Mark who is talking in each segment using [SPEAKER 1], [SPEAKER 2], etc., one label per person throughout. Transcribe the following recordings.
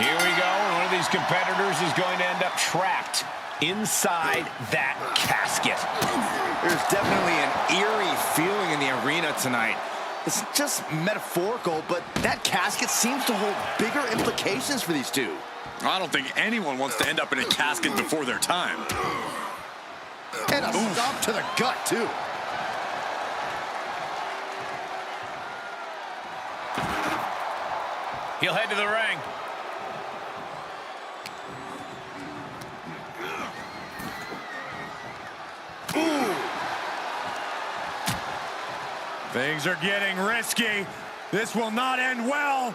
[SPEAKER 1] Here we go, and one of these competitors is going to end up trapped inside that casket.
[SPEAKER 2] There's definitely an eerie feeling in the arena tonight. It's just metaphorical, but that casket seems to hold bigger implications for these two.
[SPEAKER 3] I don't think anyone wants to end up in a casket before their time.
[SPEAKER 2] And a stomp to the gut, too.
[SPEAKER 1] He'll head to the ring.
[SPEAKER 4] Things are getting risky. This will not end well.
[SPEAKER 2] On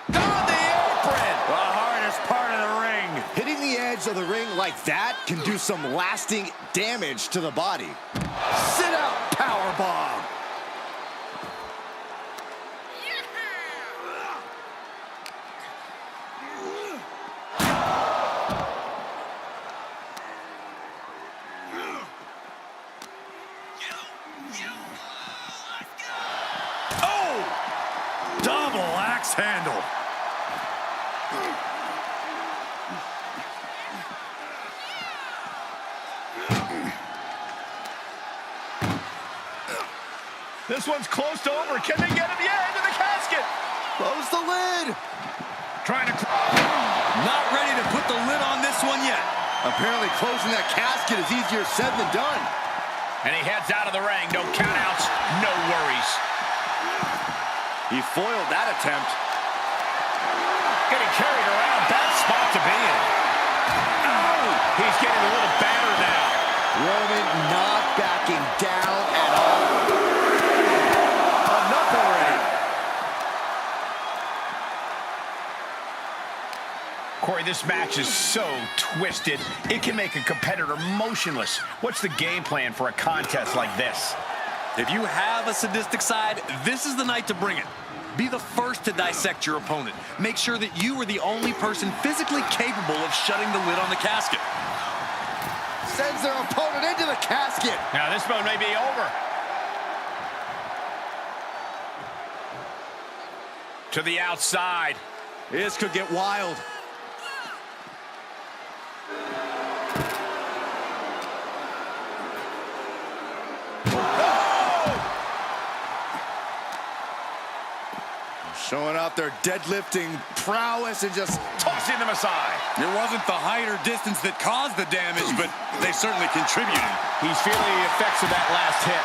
[SPEAKER 2] the apron!
[SPEAKER 4] The hardest part of the ring.
[SPEAKER 2] Hitting the edge of the ring like that can do some lasting damage to the body. Sit out powerbomb.
[SPEAKER 4] Double axe handle.
[SPEAKER 1] This one's close to over. Can they get him? Yeah, into the casket.
[SPEAKER 2] Close the lid.
[SPEAKER 1] Trying to...
[SPEAKER 3] Not ready to put the lid on this one yet.
[SPEAKER 2] Apparently closing that casket is easier said than done.
[SPEAKER 1] And he heads out of the ring. No countouts, no worries.
[SPEAKER 2] He foiled that attempt.
[SPEAKER 1] Getting carried around. Bad spot to be in. Oh! He's getting a little battered now.
[SPEAKER 2] Roman not backing down at all. Enough already.
[SPEAKER 1] Corey, this match is so twisted, it can make a competitor motionless. What's the game plan for a contest like this?
[SPEAKER 3] If you have a sadistic side, this is the night to bring it. Be the first to dissect your opponent. Make sure that you are the only person physically capable of shutting the lid on the casket.
[SPEAKER 2] Sends their opponent into the casket.
[SPEAKER 1] Now this one may be over. To the outside.
[SPEAKER 2] This could get wild. Showing off their deadlifting prowess and just
[SPEAKER 1] Tossing them aside.
[SPEAKER 3] It wasn't the height or distance that caused the damage, but they certainly contributed.
[SPEAKER 1] He's feeling the effects of that last hit.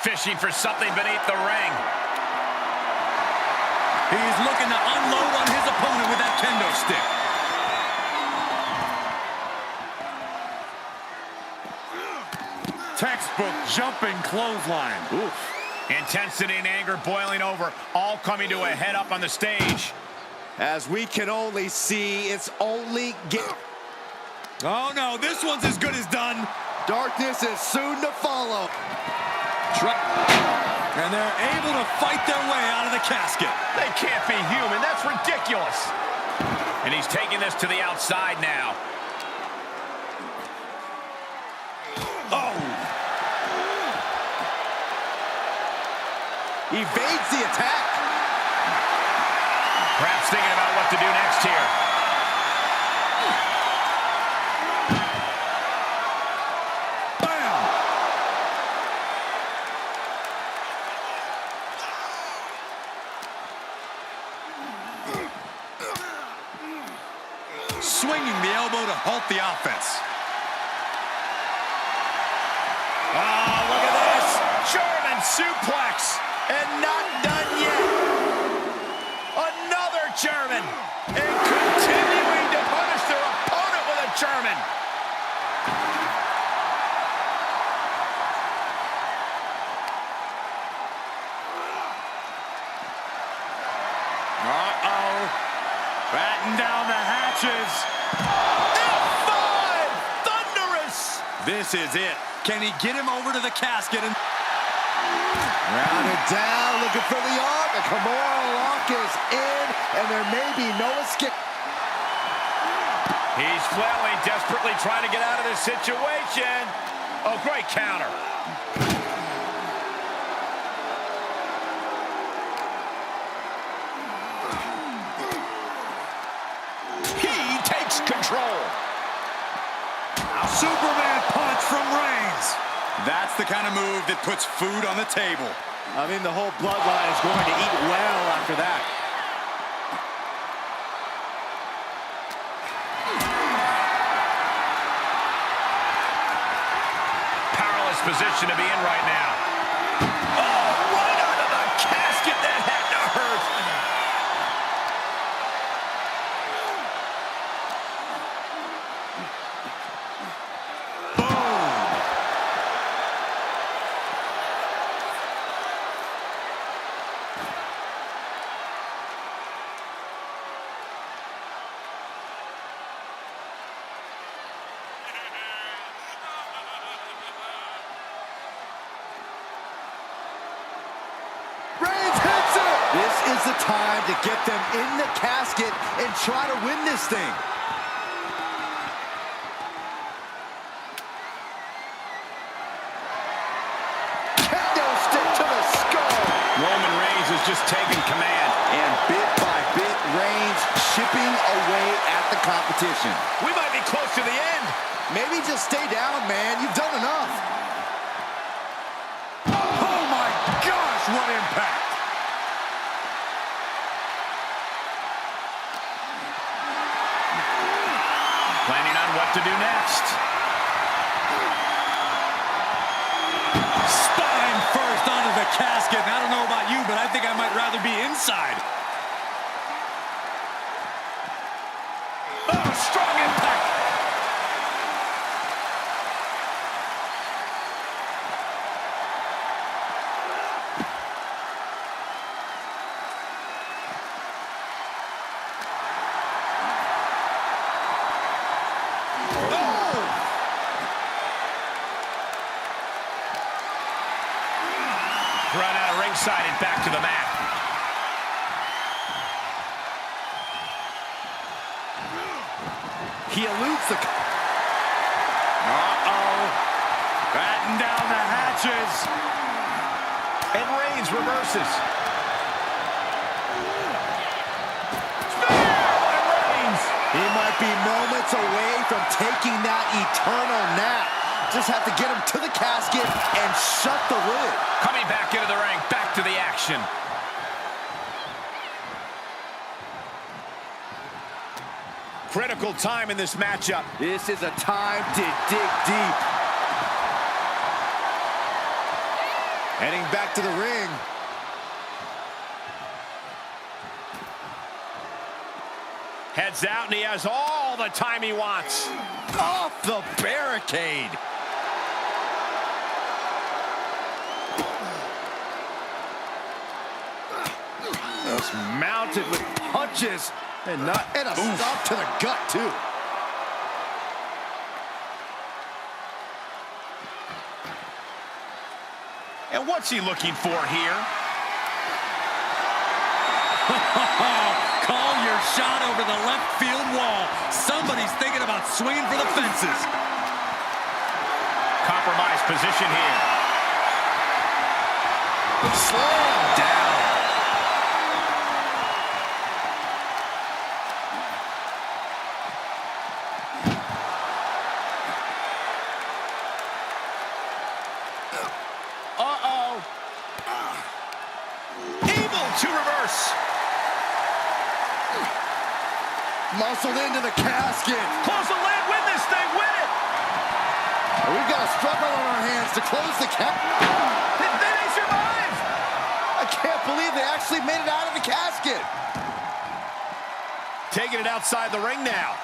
[SPEAKER 1] Fishing for something beneath the ring.
[SPEAKER 3] He's looking to unload on his opponent with that kendo stick.
[SPEAKER 4] Textbook jumping clothesline.
[SPEAKER 2] oof.
[SPEAKER 1] Intensity and anger boiling over, all coming to a head up on the stage.
[SPEAKER 2] As we can only see, it's only
[SPEAKER 3] Oh no, this one's as good as done.
[SPEAKER 2] darkness is soon to follow.
[SPEAKER 3] And they're able to fight their way out of the casket.
[SPEAKER 1] They can't be human. That's ridiculous. And he's taking this to the outside now.
[SPEAKER 2] Oh! Evades the attack.
[SPEAKER 1] Perhaps thinking about what to do next here.
[SPEAKER 4] Bam!
[SPEAKER 3] Swinging the elbow to halt the offense.
[SPEAKER 1] Oh, look at this. German suplex. And not done yet. Another German. And continuing to punish their opponent with a German.
[SPEAKER 4] hatches.
[SPEAKER 3] F5! Thunderous! This is it. Can he get him over to the casket? And
[SPEAKER 2] Rounded down, looking for the arm. The Kimura lock is in, and there may be no escape.
[SPEAKER 1] He's flailing, desperately trying to get out of this situation. Oh, great counter. He takes control.
[SPEAKER 4] Superman punch from Reigns.
[SPEAKER 3] that's the kind of move that puts food on the table.
[SPEAKER 2] I mean, the whole bloodline is going to eat well after that.
[SPEAKER 1] Powerless position to be in right now. Oh, right onto the casket. That had to hurt.
[SPEAKER 2] Reigns hits it! This is the time to get them in the casket and try to win this thing. Kendo stick to the skull.
[SPEAKER 1] Roman Reigns is just taking command.
[SPEAKER 2] And bit by bit, Reigns chipping away at the competition.
[SPEAKER 1] We might be close to the end.
[SPEAKER 2] Maybe just stay down, man. You've done enough.
[SPEAKER 4] Oh my gosh, what impact!
[SPEAKER 1] Planning on what to do next.
[SPEAKER 3] Spine first onto the casket. And I don't know about you, but I think I might rather be inside.
[SPEAKER 1] Oh, strong impact. Run out of ringside and back to the mat.
[SPEAKER 2] He eludes the...
[SPEAKER 4] Uh-oh. Batten down the hatches.
[SPEAKER 1] And Reigns reverses. Spear by Reigns.
[SPEAKER 2] He might be moments away from taking that eternal nap. Just have to get him to the casket and shut the lid.
[SPEAKER 1] Coming back into the ring, back to the action. Critical time in this matchup.
[SPEAKER 2] This is a time to dig deep. Heading back to the ring.
[SPEAKER 1] Heads out, and he has all the time he wants.
[SPEAKER 2] Off the barricade. Just mounted with punches and a stop to the gut too.
[SPEAKER 1] And what's he looking for here?
[SPEAKER 3] Call your shot over the left field wall. Somebody's thinking about swinging for the fences.
[SPEAKER 1] Compromised position here.
[SPEAKER 2] Slow him down.
[SPEAKER 1] Uh-oh. Able to reverse.
[SPEAKER 2] Muscled into the casket.
[SPEAKER 1] Close the lid, win this thing, win it.
[SPEAKER 2] We've got a struggle on our hands to close the cap.
[SPEAKER 1] They survive.
[SPEAKER 2] I can't believe they actually made it out of the casket.
[SPEAKER 1] Taking it outside the ring now.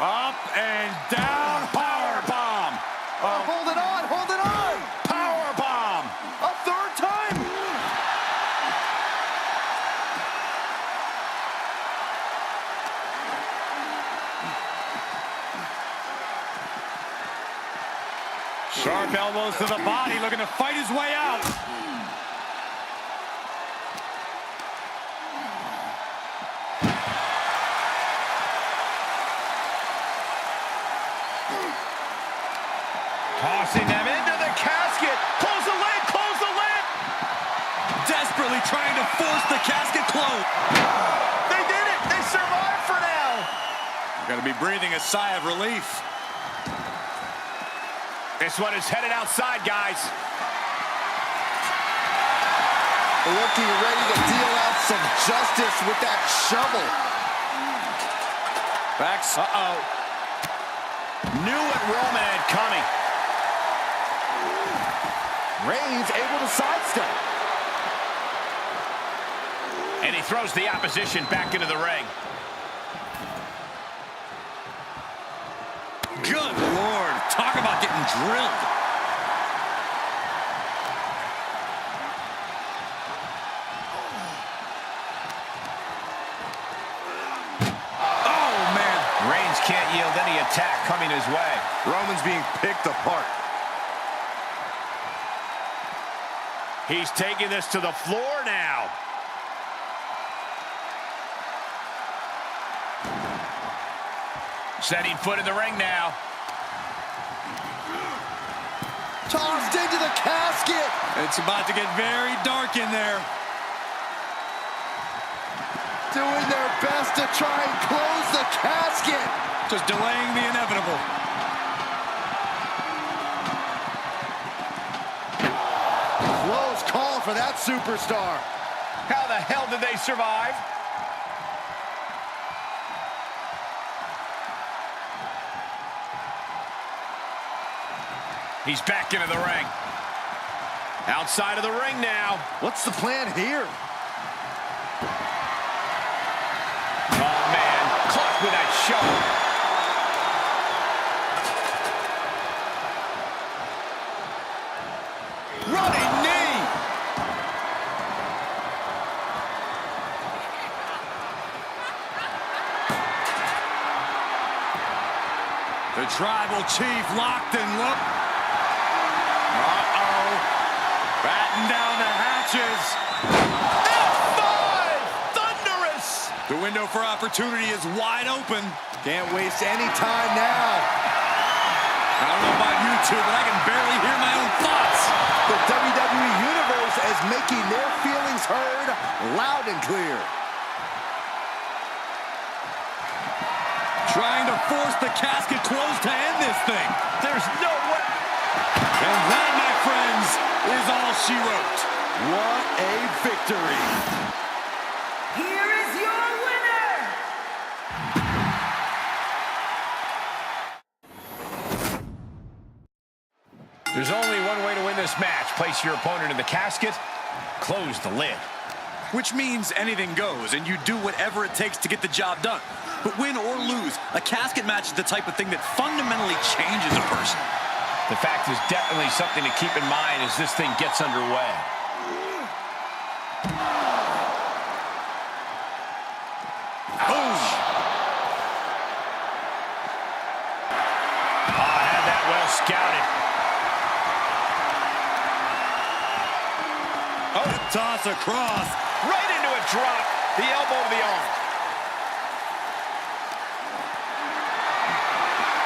[SPEAKER 4] Up and down, power bomb.
[SPEAKER 2] Hold it on, hold it on.
[SPEAKER 1] Power bomb.
[SPEAKER 2] A third time.
[SPEAKER 4] Sharp elbows to the body, looking to fight his way out.
[SPEAKER 1] Tossing them into the casket. Close the lid, close the lid.
[SPEAKER 3] Desperately trying to force the casket closed.
[SPEAKER 1] They did it. They survived for now.
[SPEAKER 4] Gonna be breathing a sigh of relief.
[SPEAKER 1] This one is headed outside, guys.
[SPEAKER 2] Looking ready to deal out some justice with that shovel.
[SPEAKER 3] Backs.
[SPEAKER 1] Uh-oh. Knew what Roman had coming.
[SPEAKER 2] Reigns able to sidestep.
[SPEAKER 1] And he throws the opposition back into the ring.
[SPEAKER 3] Good Lord. Talk about getting drilled.
[SPEAKER 1] Oh, man. Reigns can't yield any attack coming his way.
[SPEAKER 2] Roman's being picked apart.
[SPEAKER 1] He's taking this to the floor now. Setting foot in the ring now.
[SPEAKER 2] Tossed into the casket.
[SPEAKER 3] It's about to get very dark in there.
[SPEAKER 2] Doing their best to try and close the casket.
[SPEAKER 3] Just delaying the inevitable.
[SPEAKER 2] Close call for that superstar.
[SPEAKER 1] How the hell did they survive? He's back into the ring. Outside of the ring now.
[SPEAKER 2] What's the plan here?
[SPEAKER 1] Oh, man. Caught with that shovel. Running knee.
[SPEAKER 3] The tribal chief locked and looked. Batten down the hatches.
[SPEAKER 1] F5! Thunderous!
[SPEAKER 3] The window for opportunity is wide open.
[SPEAKER 2] Can't waste any time now.
[SPEAKER 3] I don't know about you two, but I can barely hear my own thoughts.
[SPEAKER 2] The WWE Universe is making their feelings heard loud and clear.
[SPEAKER 3] Trying to force the casket closed to end this thing.
[SPEAKER 1] There's no way.
[SPEAKER 3] And that, my friends, is all she wrote.
[SPEAKER 2] What a victory.
[SPEAKER 5] Here is your winner!
[SPEAKER 1] There's only one way to win this match. Place your opponent in the casket, close the lid.
[SPEAKER 3] Which means anything goes, and you do whatever it takes to get the job done. But win or lose, a casket match is the type of thing that fundamentally changes a person.
[SPEAKER 1] The fact is definitely something to keep in mind as this thing gets underway.
[SPEAKER 3] Boom!
[SPEAKER 1] Oh, had that well scouted.
[SPEAKER 3] Oh, toss across.
[SPEAKER 1] Right into a drop. The elbow to the arm.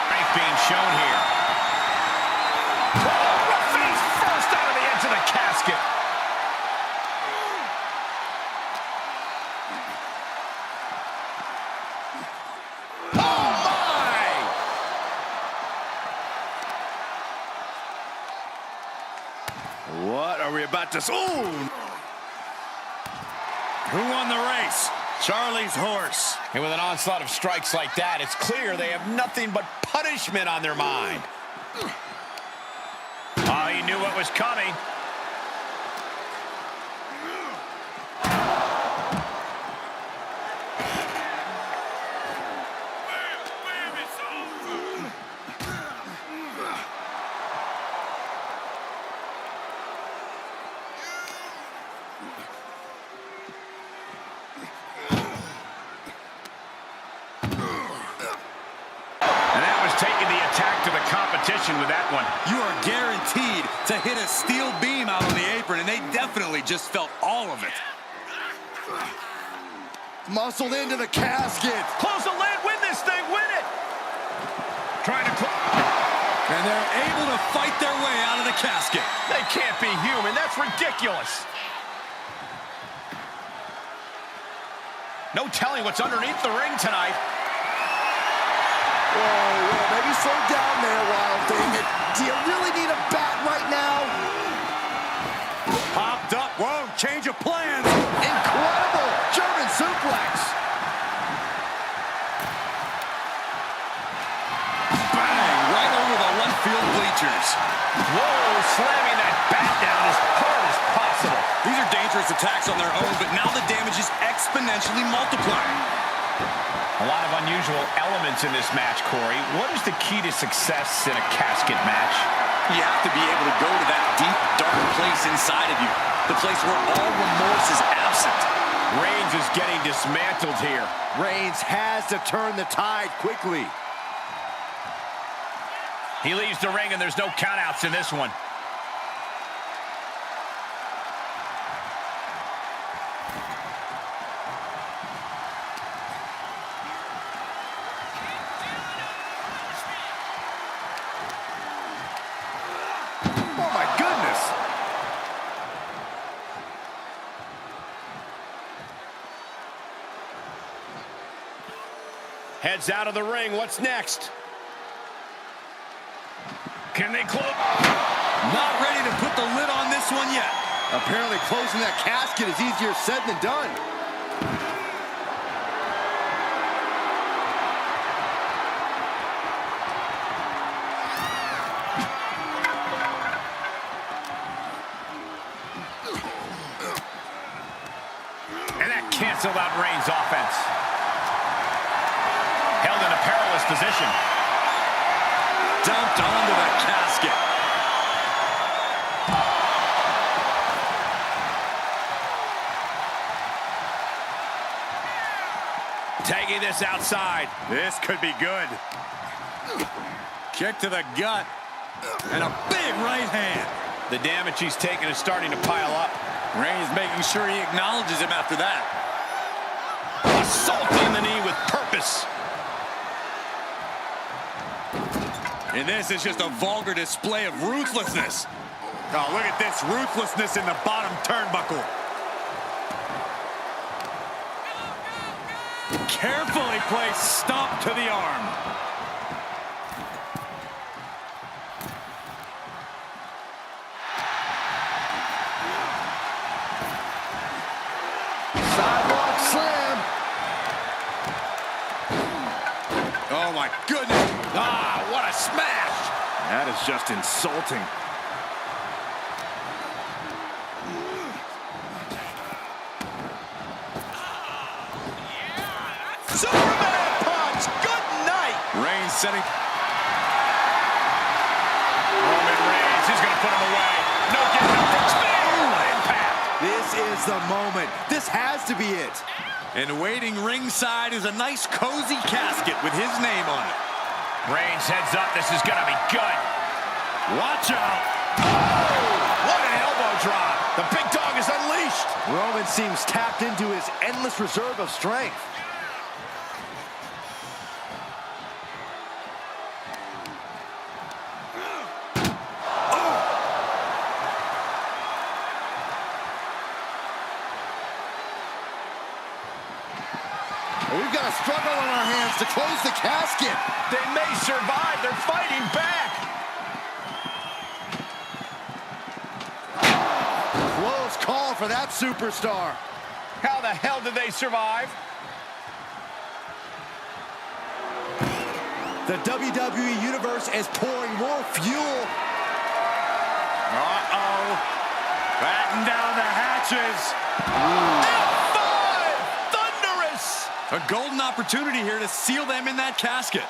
[SPEAKER 1] Strength being shown here. Oh, face first out of the edge of the casket. Oh, my!
[SPEAKER 3] What are we about to... Ooh! Who won the race? Charlie's horse.
[SPEAKER 1] And with an onslaught of strikes like that, it's clear they have nothing but punishment on their mind. Oh, he knew what was coming. Taking the attack to the competition. position with that one.
[SPEAKER 3] You are guaranteed to hit a steel beam out on the apron, and they definitely just felt all of it.
[SPEAKER 2] Muscled into the casket.
[SPEAKER 1] Close the lid, win this thing, win it! Trying to
[SPEAKER 3] And they're able to fight their way out of the casket.
[SPEAKER 1] They can't be human, that's ridiculous. No telling what's underneath the ring tonight.
[SPEAKER 2] Whoa, maybe slow down there, Wild Thing. Do you really need a bat right now?
[SPEAKER 3] Popped up. Whoa, change of plans.
[SPEAKER 2] Incredible! German suplex.
[SPEAKER 3] Bang, right over the left field bleachers.
[SPEAKER 1] Whoa, slamming that bat down as hard as possible.
[SPEAKER 3] These are dangerous attacks on their own, but now the damage is exponentially multiplying.
[SPEAKER 1] A lot of unusual elements in this match, Corey. What is the key to success in a casket match?
[SPEAKER 3] You have to be able to go to that deep, dark place inside of you. The place where all remorse is absent.
[SPEAKER 1] Reigns is getting dismantled here.
[SPEAKER 2] Reigns has to turn the tide quickly.
[SPEAKER 1] He leaves the ring and there's no countouts in this one.
[SPEAKER 2] Oh my goodness!
[SPEAKER 1] Heads out of the ring. What's next? Can they close?
[SPEAKER 3] Not ready to put the lid on this one yet.
[SPEAKER 2] Apparently closing that casket is easier said than done.
[SPEAKER 1] And that canceled out Reigns' offense. Held in a perilous position.
[SPEAKER 3] Dumped onto the casket.
[SPEAKER 1] Tagging this outside.
[SPEAKER 3] This could be good. Kick to the gut. And a big right hand.
[SPEAKER 1] The damage he's taken is starting to pile up.
[SPEAKER 3] Reigns making sure he acknowledges him after that.
[SPEAKER 1] Assaulting the knee with purpose.
[SPEAKER 3] And this is just a vulgar display of ruthlessness. Oh, look at this ruthlessness in the bottom turnbuckle. Carefully placed stomp to the arm.
[SPEAKER 2] Sidewalk slam.
[SPEAKER 3] Oh, my goodness.
[SPEAKER 1] Ah, what a smash!
[SPEAKER 3] That is just insulting.
[SPEAKER 1] Superman punch! Good night!
[SPEAKER 3] Reigns setting.
[SPEAKER 1] Roman Reigns, he's gonna put him away. No getting up from impact.
[SPEAKER 2] This is the moment. This has to be it.
[SPEAKER 3] And waiting ringside is a nice cozy casket with his name on it.
[SPEAKER 1] Reigns heads up, this is gonna be good.
[SPEAKER 3] Watch out.
[SPEAKER 1] What an elbow drop. The big dog is unleashed.
[SPEAKER 2] Roman seems tapped into his endless reserve of strength. We've got a struggle on our hands to close the casket.
[SPEAKER 1] They may survive. They're fighting back.
[SPEAKER 2] Close call for that superstar.
[SPEAKER 1] How the hell did they survive?
[SPEAKER 2] The WWE Universe is pouring more fuel.
[SPEAKER 3] Uh-oh. Batten down the hatches.
[SPEAKER 1] F5! Thunderous!
[SPEAKER 3] A golden opportunity here to seal them in that casket.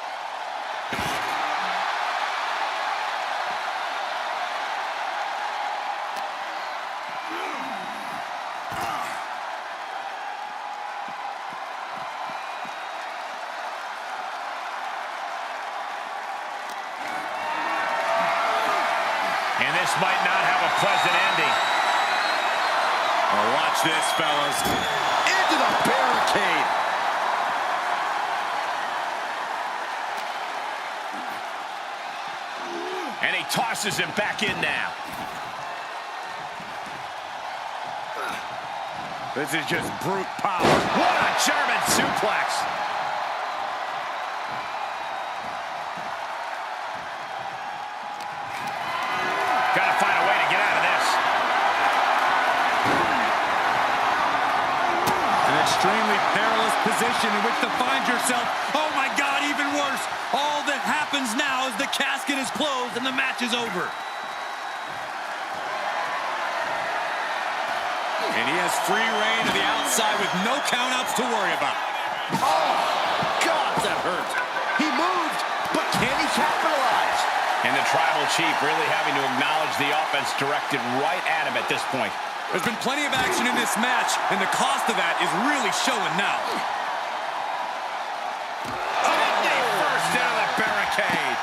[SPEAKER 1] And this might not have a pleasant ending.
[SPEAKER 3] Oh, watch this, fellas.
[SPEAKER 2] Into the barricade.
[SPEAKER 1] And he tosses him back in now.
[SPEAKER 4] This is just brute power.
[SPEAKER 1] What a German suplex. Gotta find a way to get out of this.
[SPEAKER 4] An extremely perilous position in which to find yourself. Oh my God, even worse.
[SPEAKER 3] All that happens now is the casket is closed and the match is over. And he has free reign to the outside with no countouts to worry about.
[SPEAKER 2] Oh, God, that hurt. He moved, but can he capitalize?
[SPEAKER 1] And the Tribal Chief really having to acknowledge the offense directed right at him at this point.
[SPEAKER 3] There's been plenty of action in this match, and the cost of that is really showing now.
[SPEAKER 1] First down the barricade.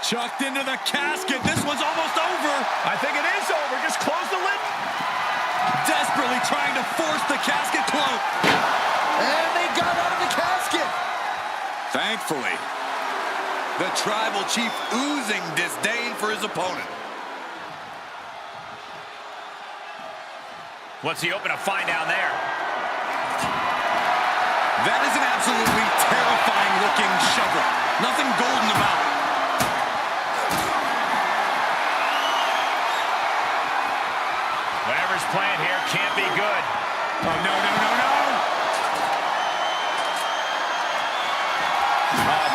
[SPEAKER 3] Chucked into the casket. This one's almost over.
[SPEAKER 1] I think it is over. Just close the lid.
[SPEAKER 3] Desperately trying to force the casket closed.
[SPEAKER 2] And they got out of the casket.
[SPEAKER 3] Thankfully, the Tribal Chief oozing disdain for his opponent.
[SPEAKER 1] What's he hoping to find down there?
[SPEAKER 3] That is an absolutely terrifying looking shovel. Nothing golden about it.
[SPEAKER 1] Whatever's playing here can't be good.
[SPEAKER 4] Oh, no, no, no, no.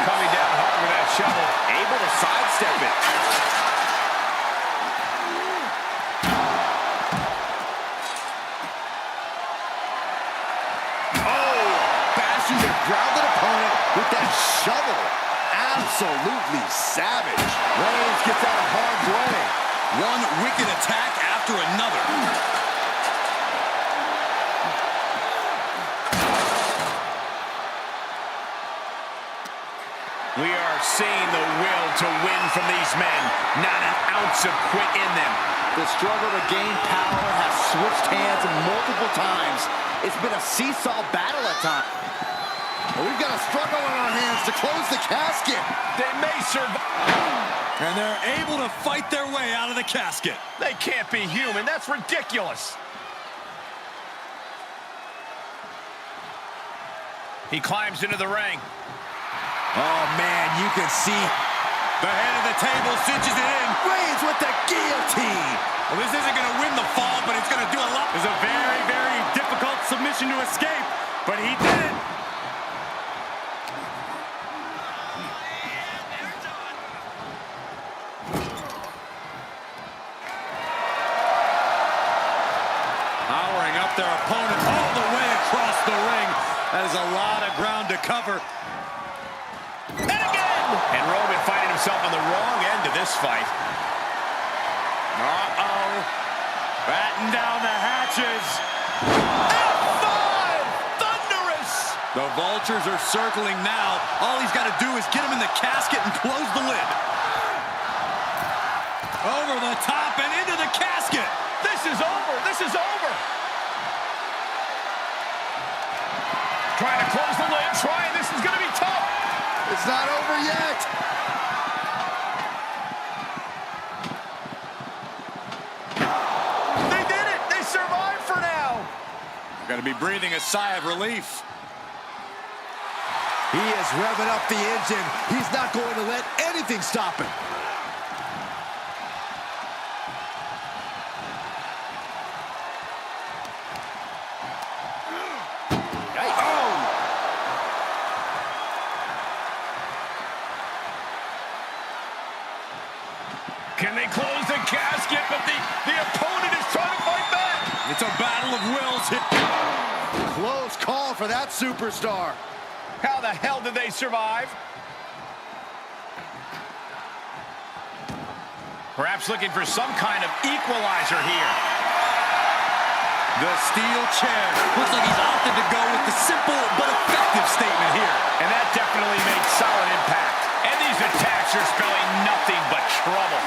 [SPEAKER 1] Coming down hard with that shovel.
[SPEAKER 2] Able to sidestep it. Oh, bashing their grounded opponent with that shovel. Absolutely savage. Reigns gets out of harm's way.
[SPEAKER 3] One wicked attack after another.
[SPEAKER 1] We are seeing the will to win from these men. Not an ounce of quit in them.
[SPEAKER 2] The struggle to gain power has switched hands multiple times. It's been a seesaw battle at times. We've got a struggle on our hands to close the casket.
[SPEAKER 1] They may survive.
[SPEAKER 3] And they're able to fight their way out of the casket.
[SPEAKER 1] They can't be human. That's ridiculous. He climbs into the ring.
[SPEAKER 2] Oh, man, you can see
[SPEAKER 3] The head of the table cinches it in.
[SPEAKER 2] Reigns with the guillotine.
[SPEAKER 3] Well, this isn't going to win the fall, but it's going to do a lot.
[SPEAKER 4] It's a very, very difficult submission to escape, but he did it.
[SPEAKER 3] Powering up their opponent all the way across the ring. That is a lot of ground to cover.
[SPEAKER 1] And again! And Roman finding himself on the wrong end of this fight.
[SPEAKER 4] Uh-oh. Batten down the hatches.
[SPEAKER 1] F5! Thunderous!
[SPEAKER 3] The Vultures are circling now. All he's got to do is get him in the casket and close the lid. Over the top and into the casket.
[SPEAKER 1] This is over! This is over! Trying to close the lid, trying. This is going to be tough.
[SPEAKER 2] It's not over yet.
[SPEAKER 1] They did it! They survived for now!
[SPEAKER 3] Got to be breathing a sigh of relief.
[SPEAKER 2] He is revving up the engine. He's not going to let anything stop him.
[SPEAKER 1] Can they close the casket? But the opponent is trying to fight back.
[SPEAKER 3] It's a battle of wills.
[SPEAKER 2] Close call for that superstar.
[SPEAKER 1] How the hell did they survive? Perhaps looking for some kind of equalizer here.
[SPEAKER 3] The steel chair. Looks like he's opted to go with the simple but effective statement here.
[SPEAKER 1] And that definitely made solid impact. And these attacks are spelling nothing but trouble.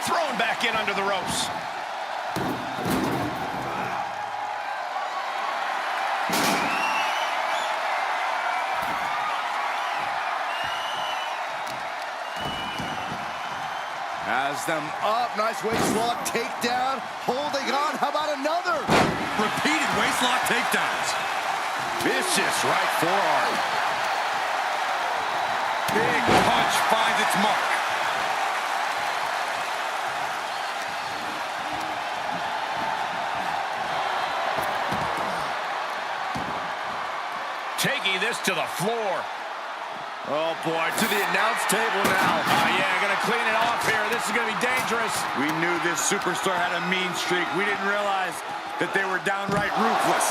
[SPEAKER 1] Thrown back in under the ropes.
[SPEAKER 2] Has them up. Nice waist lock takedown. Holding on. How about another?
[SPEAKER 3] Repeated waistlock takedowns.
[SPEAKER 2] Vicious right forearm.
[SPEAKER 3] Big punch finds its mark.
[SPEAKER 1] Taking this to the floor.
[SPEAKER 2] Oh, boy, to the announce table now.
[SPEAKER 1] Oh, yeah, gonna clean it off here. This is gonna be dangerous.
[SPEAKER 4] We knew this superstar had a mean streak. We didn't realize that they were downright ruthless.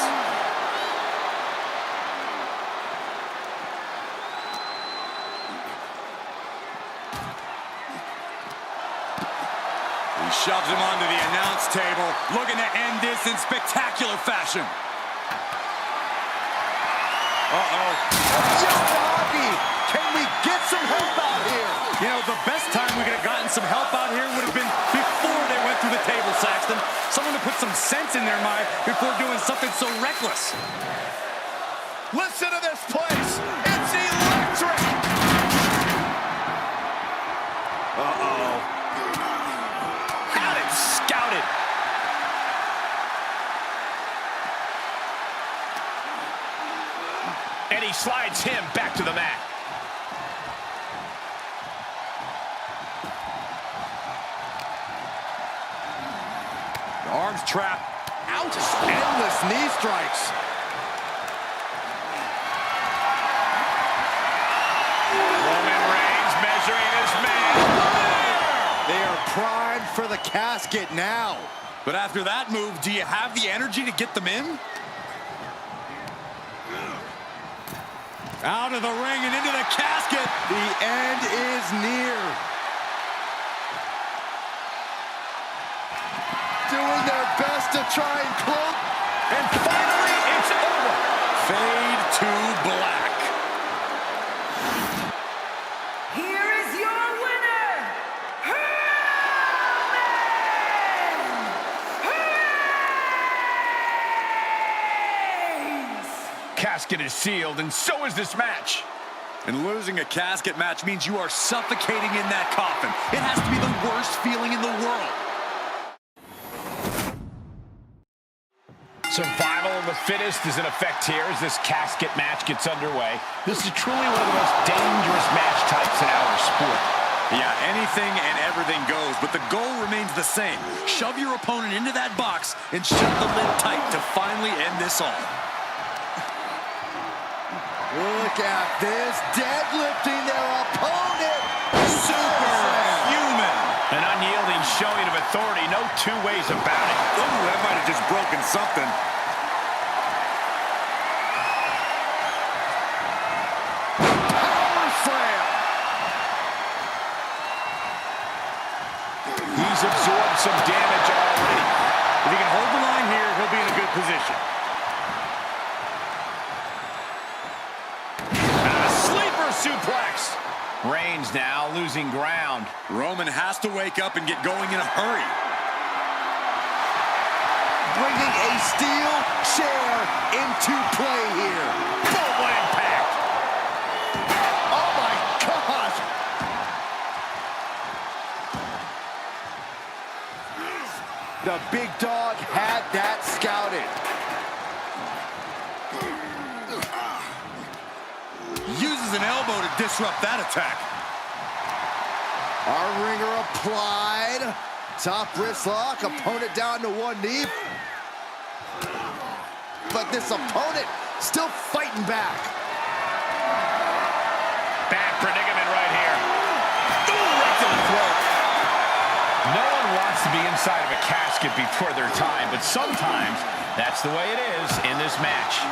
[SPEAKER 3] He shoves him onto the announce table, looking to end this in spectacular fashion.
[SPEAKER 2] Uh-oh. Just hockey. Can we get some help out here?
[SPEAKER 3] You know, the best time we could have gotten some help out here would have been before they went through the table, Saxton. Someone to put some sense in their mind before doing something so reckless.
[SPEAKER 1] Listen to this place. It's electric. Uh-oh. Had it scouted. And he slides him back to the mat.
[SPEAKER 3] The arms trapped.
[SPEAKER 2] Ouch. Endless knee strikes.
[SPEAKER 1] Roman Reigns measuring his man.
[SPEAKER 2] They are primed for the casket now.
[SPEAKER 3] But after that move, do you have the energy to get them in? Out of the ring and into the casket.
[SPEAKER 2] The end is near. Doing their best to try and close.
[SPEAKER 1] And finally, it's over.
[SPEAKER 3] Fade to black.
[SPEAKER 5] Here is your winner, Roman Reigns!
[SPEAKER 1] Casket is sealed, and so is this match.
[SPEAKER 3] And losing a casket match means you are suffocating in that coffin. It has to be the worst feeling in the world.
[SPEAKER 1] Survival of the fittest is in effect here as this casket match gets underway. This is truly one of the most dangerous match types in our sport.
[SPEAKER 3] Yeah, anything and everything goes, but the goal remains the same. Shove your opponent into that box and shut the lid tight to finally end this all.
[SPEAKER 2] Look at this, deadlifting their opponent.
[SPEAKER 3] Superhuman.
[SPEAKER 1] An unyielding showing of authority, no two ways about it.
[SPEAKER 3] Ooh, that might have just broken something.
[SPEAKER 2] Power slam.
[SPEAKER 1] He's absorbed some damage already.
[SPEAKER 4] If he can hold the line here, he'll be in a good position.
[SPEAKER 1] A sleeper suplex. Reigns now losing ground.
[SPEAKER 3] Roman has to wake up and get going in a hurry.
[SPEAKER 2] Bringing a steel chair into play here.
[SPEAKER 1] Boom, what impact.
[SPEAKER 2] Oh my gosh. The big dog had that scouted.
[SPEAKER 3] Uses an elbow to disrupt that attack.
[SPEAKER 2] Our ringer applied. Top wrist lock, opponent down to one knee. But this opponent still fighting back.
[SPEAKER 1] Back predicament right here. Ooh, right to the throat. No one wants to be inside of a casket before their time, but sometimes that's the way it is in this match.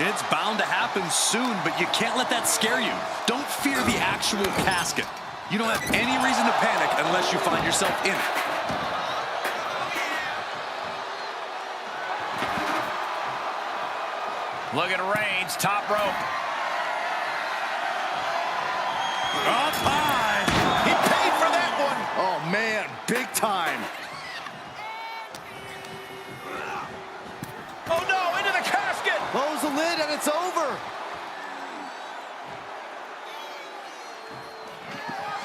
[SPEAKER 3] It's bound to happen soon, but you can't let that scare you. Don't fear the actual casket. You don't have any reason to panic unless you find yourself in it.
[SPEAKER 1] Look at Reigns, top rope.
[SPEAKER 4] Up high.
[SPEAKER 2] He paid for that one. Oh, man, big time.
[SPEAKER 1] Oh, no, into the casket.
[SPEAKER 2] Close the lid and it's over.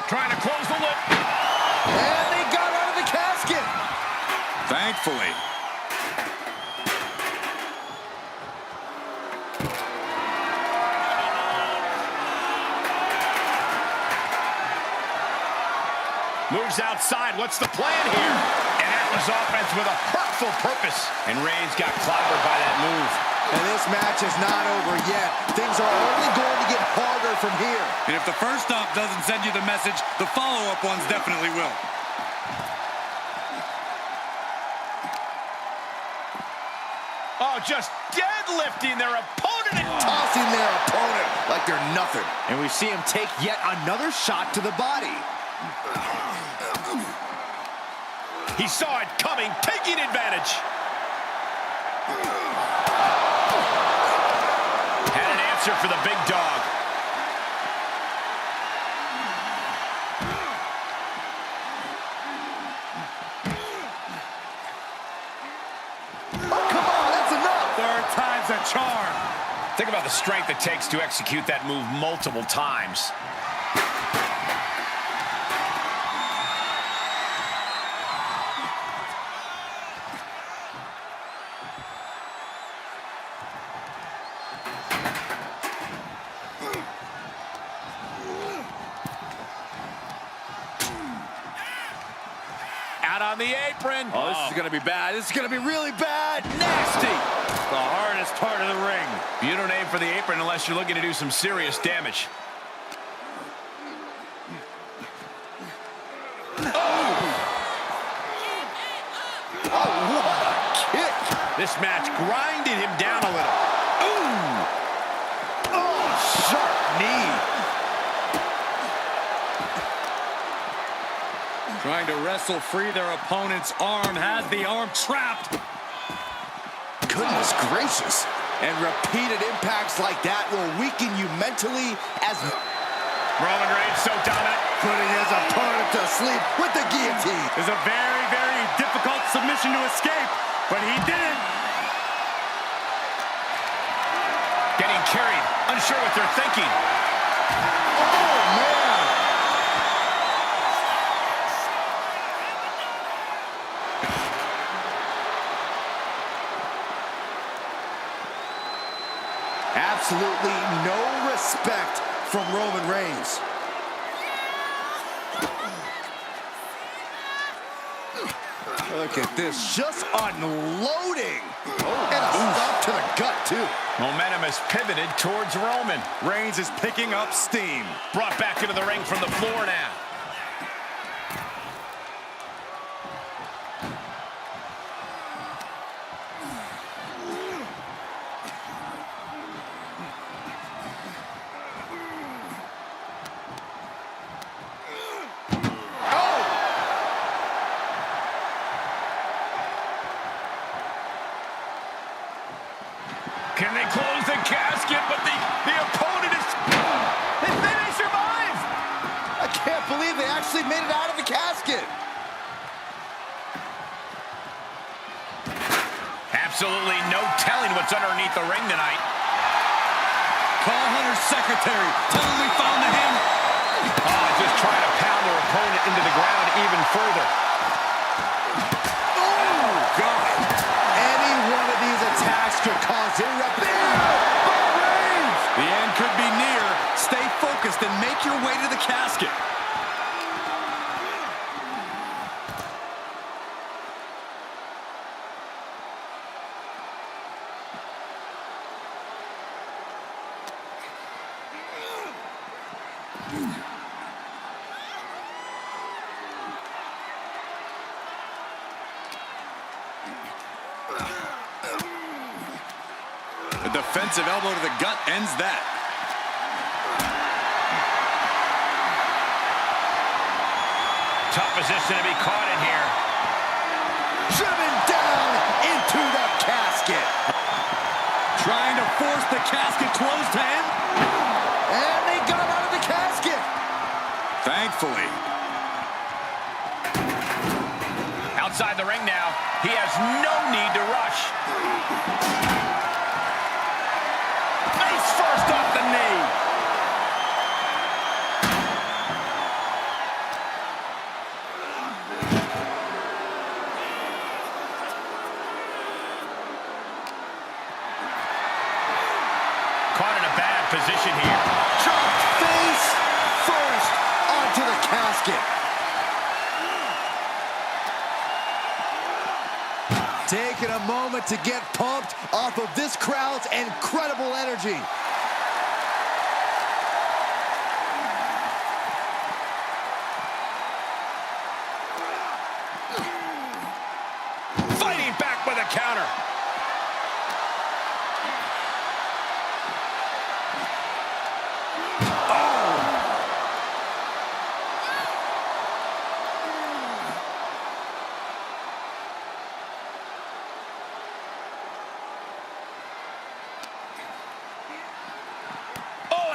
[SPEAKER 1] Trying to close the lid.
[SPEAKER 2] And they got out of the casket.
[SPEAKER 4] Thankfully.
[SPEAKER 1] Moves outside. What's the plan here? An Atlas offense with a hurtful purpose. And Reigns got clobbered by that move.
[SPEAKER 2] And this match is not over yet. Things are only going to get harder from here.
[SPEAKER 4] And if the first stop doesn't send you the message, the follow-up ones definitely will.
[SPEAKER 1] Oh, just deadlifting their opponent.
[SPEAKER 2] Tossing their opponent like they're nothing. And we see him take yet another shot to the body.
[SPEAKER 1] He saw it coming, taking advantage. Had an answer for the big dog.
[SPEAKER 2] Oh, come on, that's enough.
[SPEAKER 4] Third time's a charm.
[SPEAKER 1] Think about the strength it takes to execute that move multiple times. Out on the apron.
[SPEAKER 2] Oh, this is going to be bad. This is going to be really bad.
[SPEAKER 1] Nasty.
[SPEAKER 4] The hardest part of the ring.
[SPEAKER 1] You don't aim for the apron unless you're looking to do some serious damage.
[SPEAKER 2] Oh, what a kick.
[SPEAKER 1] This match grinded him down a little.
[SPEAKER 2] Ooh. Oh, sharp knee.
[SPEAKER 4] Trying to wrestle free their opponent's arm. Has the arm trapped.
[SPEAKER 2] Goodness gracious. And repeated impacts like that will weaken you mentally as
[SPEAKER 1] Roman Reigns so dominant.
[SPEAKER 2] putting his opponent to sleep with the guillotine.
[SPEAKER 4] It's a very, very difficult submission to escape, but he did it.
[SPEAKER 1] Getting carried, unsure what they're thinking.
[SPEAKER 2] Oh, man. Absolutely no respect from Roman Reigns. Look at this, just unloading. And a stop to the gut, too.
[SPEAKER 1] Momentum has pivoted towards Roman.
[SPEAKER 4] Reigns is picking up steam.
[SPEAKER 1] Brought back into the ring from the floor now. Can they close the casket? But the opponent is... They survive!
[SPEAKER 2] I can't believe they actually made it out of the casket.
[SPEAKER 1] Absolutely no telling what's underneath the ring tonight.
[SPEAKER 3] Call Hunter's secretary. Tell him we found the hammer.
[SPEAKER 1] Oh, just trying to pound their opponent into the ground even further.
[SPEAKER 2] Oh, God. Any one of these attacks could cause irreparable.
[SPEAKER 3] The end could be near. Stay focused and make your way to the casket.
[SPEAKER 4] A defensive elbow to the gut ends that.
[SPEAKER 1] Tough position to be caught in here.
[SPEAKER 2] Driven down into the casket.
[SPEAKER 3] Trying to force casket closed to him.
[SPEAKER 2] And they got out of the casket.
[SPEAKER 3] Thankfully.
[SPEAKER 1] Outside the ring now. He has no need to rush. Face first off the knee. Caught in a bad position here.
[SPEAKER 2] Dropped face first onto the casket. Taking a moment to get pumped off of this crowd's incredible energy.
[SPEAKER 1] Fighting back with a counter.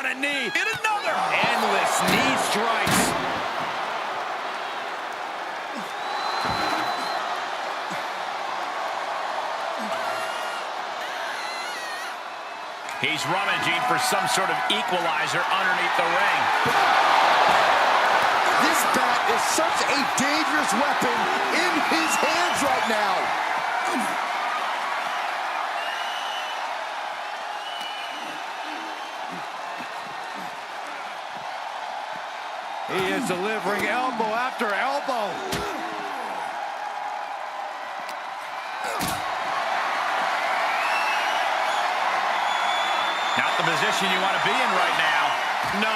[SPEAKER 1] A knee, and another! Endless knee strikes. He's rummaging for some sort of equalizer underneath the ring.
[SPEAKER 2] This bat is such a dangerous weapon in his hands right now.
[SPEAKER 4] He is delivering elbow after elbow.
[SPEAKER 1] Not the position you want to be in right now. No.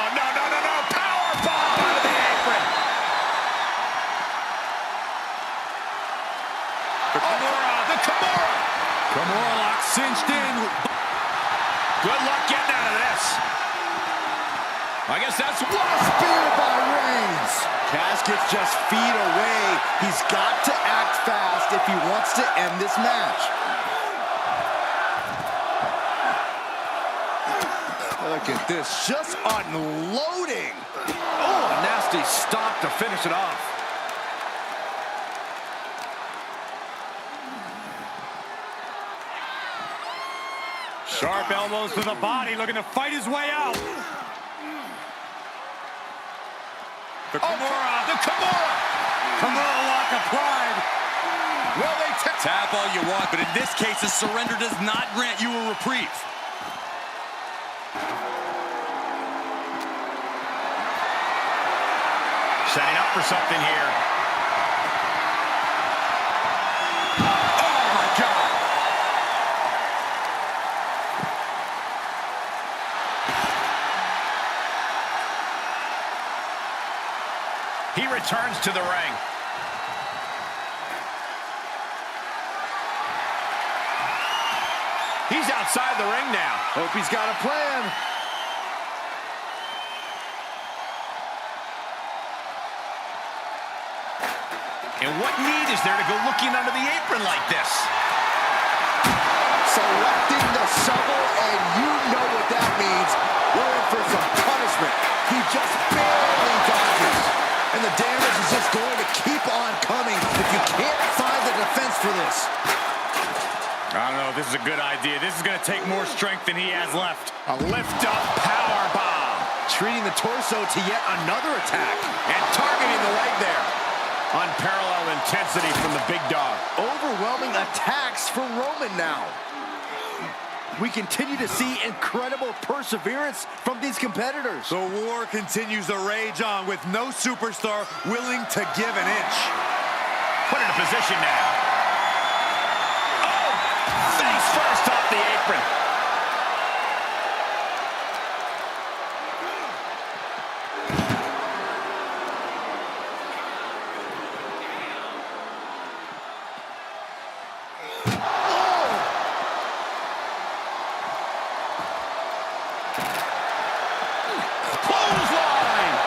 [SPEAKER 1] Power bomb out of the apron. The Kimura.
[SPEAKER 4] Kimura lock cinched in.
[SPEAKER 1] Good luck getting out of this. I guess that's
[SPEAKER 2] What a spear by Reigns. Casket's just feet away. He's got to act fast if he wants to end this match. Look at this, just unloading.
[SPEAKER 4] Oh, a nasty stop to finish it off. Sharp elbows to the body, looking to fight his way out. The Kimura.
[SPEAKER 1] the Kimura.
[SPEAKER 4] Kimura lock applied.
[SPEAKER 1] Will they
[SPEAKER 3] Tap all you want, but in this case, a surrender does not grant you a reprieve.
[SPEAKER 1] setting up for something here. He returns to the ring. He's outside the ring now.
[SPEAKER 2] Hope he's got a plan.
[SPEAKER 1] And what need is there to go looking under the apron like this?
[SPEAKER 2] Selecting the shovel, and you know what that means. We're in for some punishment. He just barely dodges. And the damage is just going to keep on coming if you can't find the defense for this.
[SPEAKER 4] I don't know if this is a good idea. This is going to take more strength than he has left.
[SPEAKER 1] A lift-up power bomb.
[SPEAKER 2] Treating the torso to yet another attack.
[SPEAKER 1] And targeting the leg there. Unparalleled intensity from the big dog.
[SPEAKER 2] Overwhelming attacks from Roman now. We continue to see incredible perseverance from these competitors.
[SPEAKER 4] The war continues to rage on with no superstar willing to give an inch.
[SPEAKER 1] Put in a position now. Oh! Face first off the apron. Clothesline!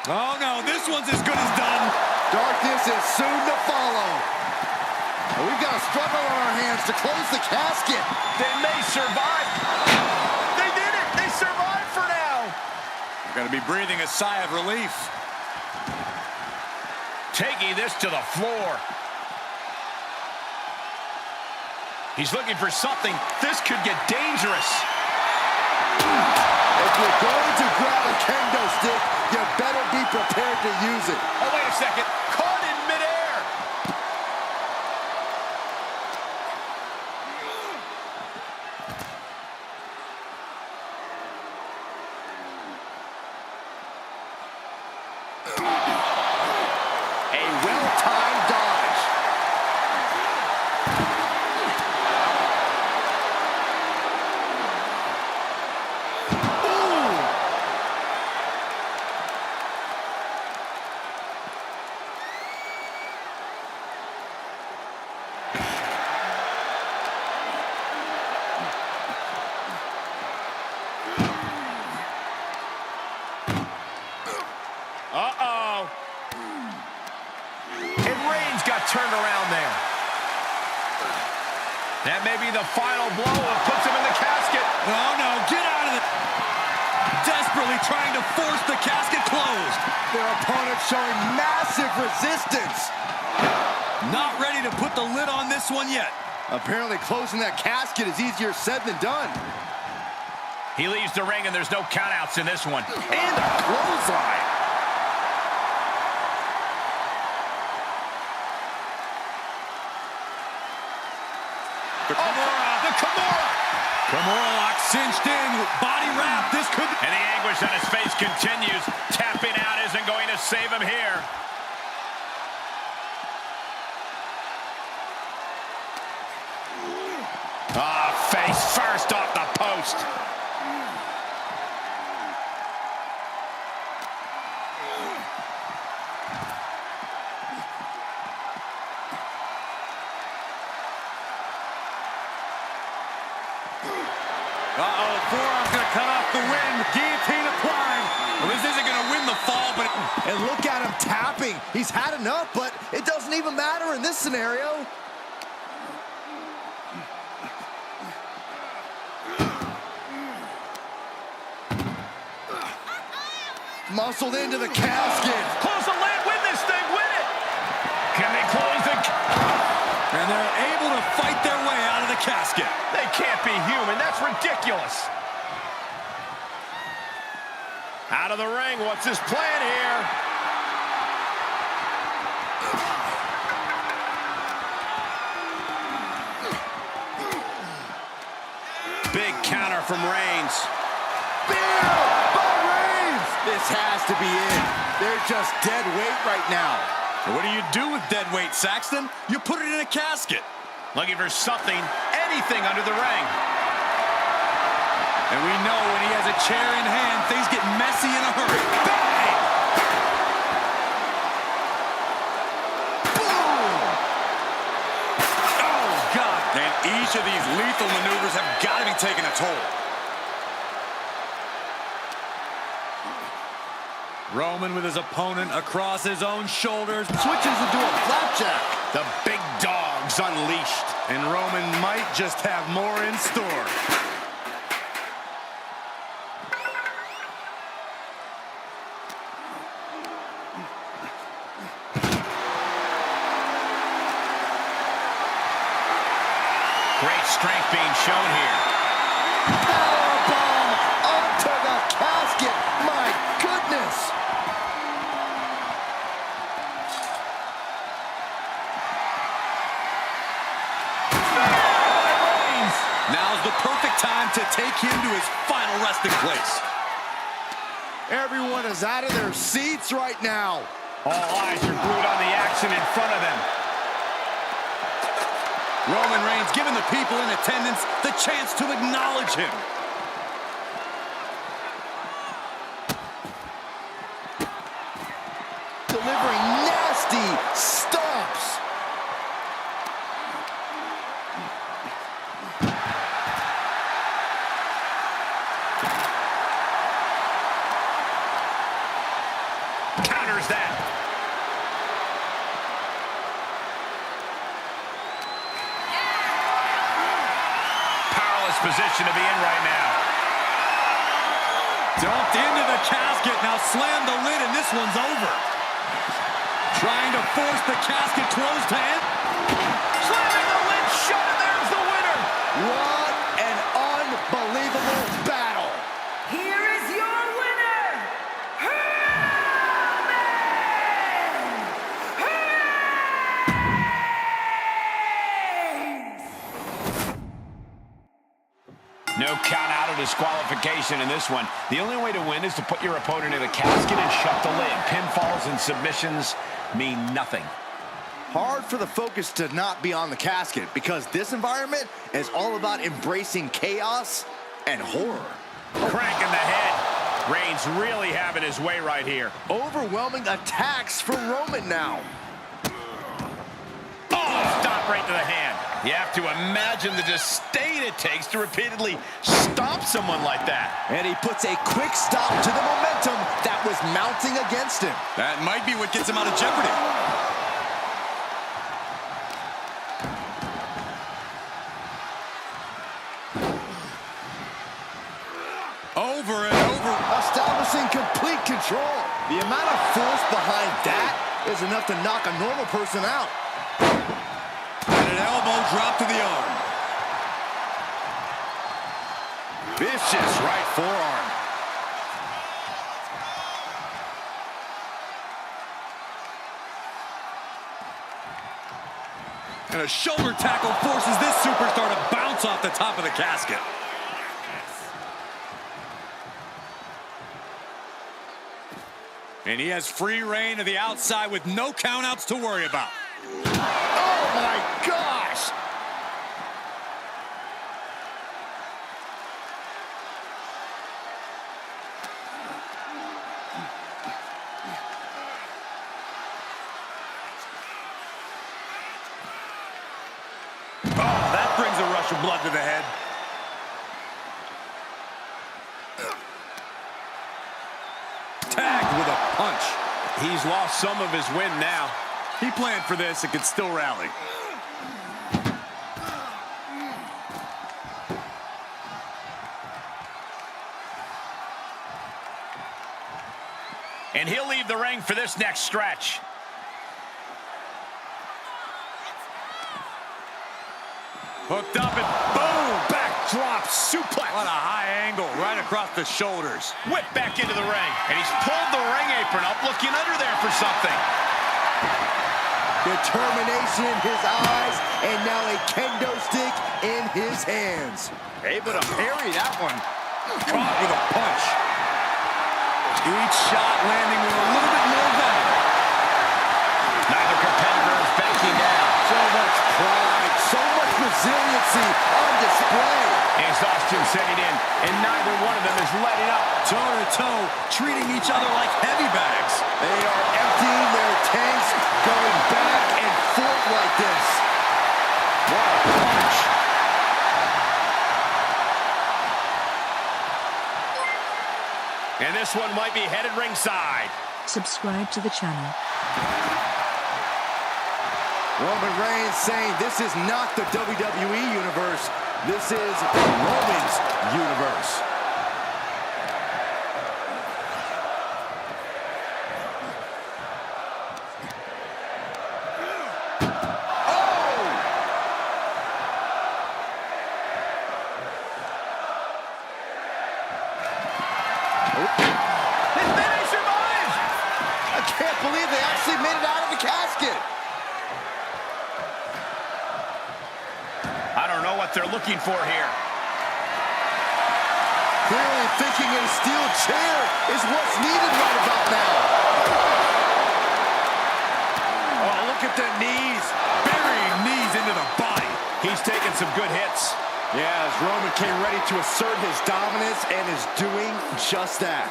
[SPEAKER 3] Oh, no, this one's as good as done.
[SPEAKER 2] Darkness is soon to follow. And we've got a struggle on our hands to close the casket.
[SPEAKER 1] They may survive. They did it. They survived for now.
[SPEAKER 3] Gonna be breathing a sigh of relief.
[SPEAKER 1] Taking this to the floor. He's looking for something. This could get dangerous.
[SPEAKER 2] If you're going to grab a kendo stick, you better be prepared to use it.
[SPEAKER 1] Oh, wait a second. Caught in midair.
[SPEAKER 2] A well-timed dodge.
[SPEAKER 1] Uh-oh. And Reigns got turned around there. That may be the final blow that puts him in the casket.
[SPEAKER 3] Oh, no, get out of it. Desperately trying to force the casket closed.
[SPEAKER 2] Their opponent showing massive resistance.
[SPEAKER 3] Not ready to put the lid on this one yet.
[SPEAKER 2] Apparently closing that casket is easier said than done.
[SPEAKER 1] He leaves the ring, and there's no countouts in this one.
[SPEAKER 2] And a clothesline.
[SPEAKER 3] The Kimura. Kimura lock cinched in. Body wrap. This could...
[SPEAKER 1] And the anguish on his face continues. Tapping out isn't going to save him here. Face first off the post.
[SPEAKER 3] Uh-oh, forearm's gonna cut off the wind. Guillotine applied. Well, this isn't gonna win the fall, but...
[SPEAKER 2] And look at him tapping. He's had enough, but it doesn't even matter in this scenario. Muscled into the casket.
[SPEAKER 1] Close the lid, win this thing, win it! Can they close the...
[SPEAKER 3] And they're able to fight their way out of the casket.
[SPEAKER 1] They can't be human, that's ridiculous. Out of the ring, what's his plan here? Big counter from Reigns.
[SPEAKER 2] This has to be it. They're just dead weight right now.
[SPEAKER 3] What do you do with dead weight, Saxton? You put it in a casket.
[SPEAKER 1] Looking for something, anything under the ring.
[SPEAKER 3] And we know when he has a chair in hand, things get messy in a hurry. Bang! Boom! Oh, God. And each of these lethal maneuvers have got to be taking a toll. Roman with his opponent across his own shoulders.
[SPEAKER 2] Switches into a flapjack.
[SPEAKER 1] The big dog's unleashed.
[SPEAKER 3] And Roman might just have more in store.
[SPEAKER 1] Great strength being shown here.
[SPEAKER 2] Powerbomb onto the casket. My goodness.
[SPEAKER 3] Now's the perfect time to take him to his final resting place.
[SPEAKER 2] Everyone is out of their seats right now.
[SPEAKER 1] All eyes are glued on the action in front of them.
[SPEAKER 3] Roman Reigns giving the people in attendance the chance to acknowledge him.
[SPEAKER 2] Delivering nasty stomps.
[SPEAKER 1] counters that. Powerless position to be in right now.
[SPEAKER 3] Dumped into the casket. Now slam the lid, and this one's over. Trying to force the casket closed to end.
[SPEAKER 1] Slamming the lid shut, and there's the winner.
[SPEAKER 2] What an unbelievable battle.
[SPEAKER 5] Here is your winner,
[SPEAKER 1] No count out or disqualification in this one. The only way to win is to put your opponent in a casket and shut the lid. Pinfalls and submissions mean nothing.
[SPEAKER 2] Hard for the focus to not be on the casket because this environment is all about embracing chaos and horror.
[SPEAKER 1] Cranking the head. Reigns really having his way right here.
[SPEAKER 2] Overwhelming attacks from Roman now.
[SPEAKER 1] Oh, stop right to the hand. You have to imagine the disdain it takes to repeatedly stop someone like that.
[SPEAKER 2] And he puts a quick stop to the momentum that was mounting against him.
[SPEAKER 3] That might be what gets him out of jeopardy. Over and over.
[SPEAKER 2] Establishing complete control. The amount of force behind that is enough to knock a normal person out.
[SPEAKER 3] And an elbow drop to the arm.
[SPEAKER 2] Vicious right forearm.
[SPEAKER 3] And a shoulder tackle forces this superstar to bounce off the top of the casket. And he has free reign to the outside with no countouts to worry about.
[SPEAKER 2] Oh my gosh!
[SPEAKER 3] Oh, that brings a rush of blood to the head. Tagged with a punch.
[SPEAKER 1] He's lost some of his win now.
[SPEAKER 3] He planned for this and could still rally.
[SPEAKER 1] And he'll leave the ring for this next stretch.
[SPEAKER 3] Hooked up and boom! Backdrop suplex. What a high angle right across the shoulders.
[SPEAKER 1] Whip back into the ring. And he's pulled the ring apron up, looking under there for something.
[SPEAKER 2] Determination in his eyes, and now a kendo stick in his hands.
[SPEAKER 3] Able to parry that one. Caught with a punch. Each shot landing with a little bit more value.
[SPEAKER 1] Neither competitor is backing down.
[SPEAKER 2] So much pride, so much resiliency on display.
[SPEAKER 1] Exhaustion setting in, and neither one of them is letting up.
[SPEAKER 3] Toe-to-toe, treating each other like heavy bags.
[SPEAKER 2] They are emptying their tanks, going back and forth like this. What a punch.
[SPEAKER 1] And this one might be headed ringside.
[SPEAKER 6] Subscribe to the channel.
[SPEAKER 2] Roman Reigns saying this is not the WWE universe. This is Roman's universe.
[SPEAKER 1] His finish survives!
[SPEAKER 2] I can't believe they actually made it out of the casket.
[SPEAKER 1] I don't know what they're looking for here.
[SPEAKER 2] Clearly thinking a steel chair is what's needed right about now.
[SPEAKER 3] Oh, look at the knees. Burying knees into the body.
[SPEAKER 1] He's taking some good hits.
[SPEAKER 2] Yeah, as Roman came ready to assert his dominance and is doing just that.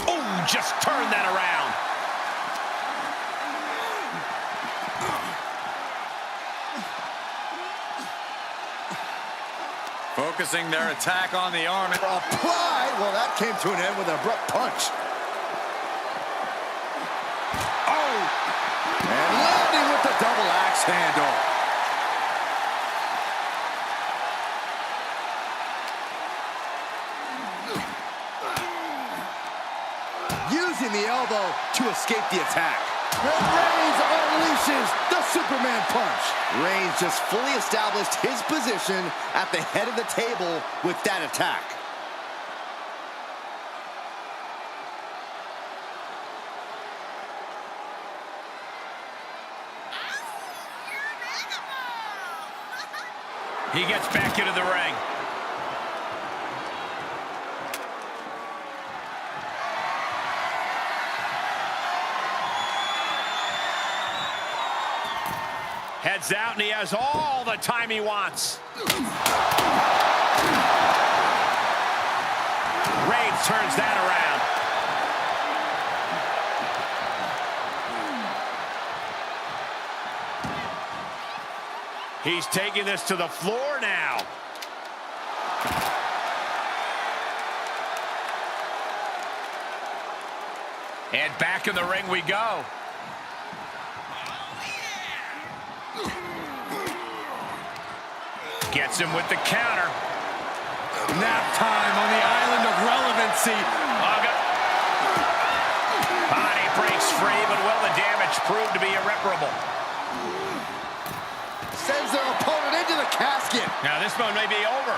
[SPEAKER 1] Oh, just turn that around.
[SPEAKER 4] Focusing their attack on the arm.
[SPEAKER 2] Applied. Well, that came to an end with an abrupt punch. Oh! And landing with the double axe handle. Using the elbow to escape the attack. And Reigns unleashes the Superman punch. Reigns just fully established his position at the head of the table with that attack.
[SPEAKER 1] He gets back into the ring. Heads out, and he has all the time he wants. Reigns turns that around. He's taking this to the floor now. And back in the ring we go. Gets him with the counter.
[SPEAKER 3] Nap time on the island of relevancy.
[SPEAKER 1] Body breaks free, but will the damage prove to be irreparable?
[SPEAKER 2] Sends their opponent into the casket.
[SPEAKER 1] Now this one may be over.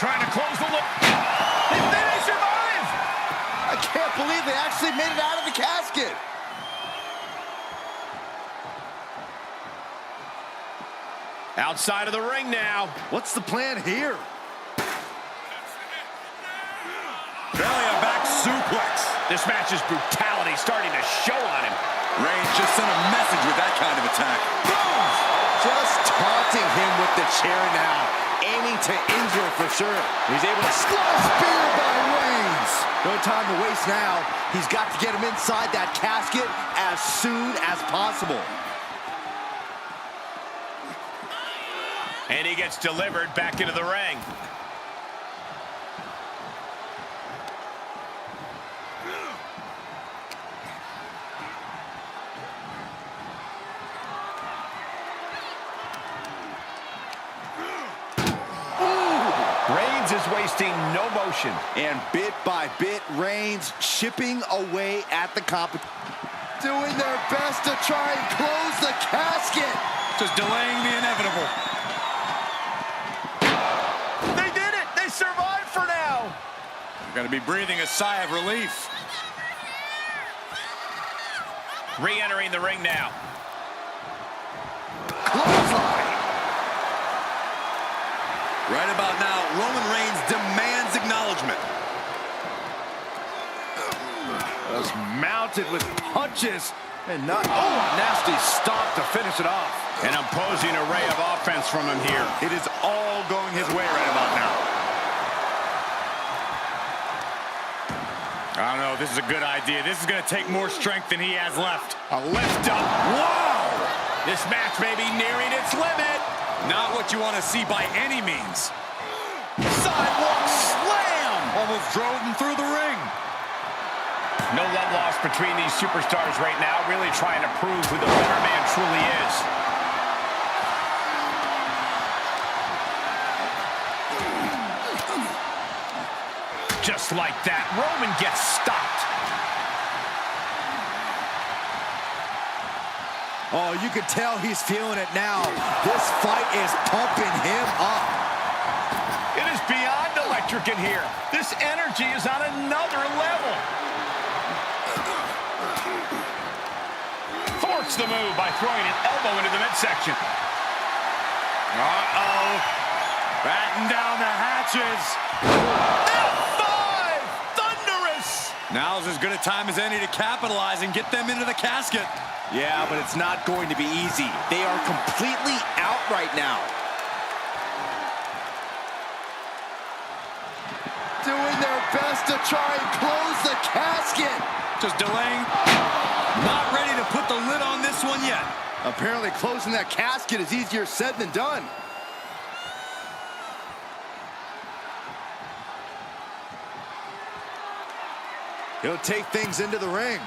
[SPEAKER 1] Trying to close the loop. They survive!
[SPEAKER 2] I can't believe they actually made it out of the casket.
[SPEAKER 1] Outside of the ring now.
[SPEAKER 2] What's the plan here?
[SPEAKER 3] Belly and back suplex.
[SPEAKER 1] This match's brutality starting to show on him.
[SPEAKER 3] Reigns just sent a message with that kind of attack.
[SPEAKER 2] Boom! Just taunting him with the chair now, aiming to injure for sure. He's able to spear by Reigns. No time to waste now. He's got to get him inside that casket as soon as possible.
[SPEAKER 1] And he gets delivered back into the ring. Reigns is wasting no motion.
[SPEAKER 2] And bit by bit, Reigns chipping away at the competition. Doing their best to try and close the casket.
[SPEAKER 3] Just delaying the inevitable.
[SPEAKER 1] They did it! They survived for now!
[SPEAKER 3] You're going to be breathing a sigh of relief.
[SPEAKER 1] Re-entering the ring now.
[SPEAKER 2] Clothesline.
[SPEAKER 3] Right about now, Roman Reigns demands acknowledgement.
[SPEAKER 2] Just mounted with punches and not, oh, nasty stop to finish it off.
[SPEAKER 1] An imposing array of offense from him here.
[SPEAKER 3] It is all going his way right about now. I don't know if this is a good idea. This is going to take more strength than he has left.
[SPEAKER 1] A lift up. Wow! This match may be nearing its limit.
[SPEAKER 3] Not what you want to see by any means.
[SPEAKER 1] Sidewalk slam!
[SPEAKER 3] Almost drove him through the ring.
[SPEAKER 1] No love lost between these superstars right now, really trying to prove who the better man truly is. Just like that, Roman gets stopped.
[SPEAKER 2] Oh, you can tell he's feeling it now. This fight is pumping him up.
[SPEAKER 1] It is beyond electric in here. This energy is on another level. Thwarts the move by throwing an elbow into the midsection.
[SPEAKER 3] Uh-oh. Batten down the hatches.
[SPEAKER 1] F5! Thunderous!
[SPEAKER 3] Now's as good a time as any to capitalize and get them into the casket.
[SPEAKER 2] Yeah, but it's not going to be easy. They are completely out right now. Doing their best to try and close the casket.
[SPEAKER 3] Just delaying. Not ready to put the lid on this one yet.
[SPEAKER 2] Apparently closing that casket is easier said than done. He'll take things into the ring.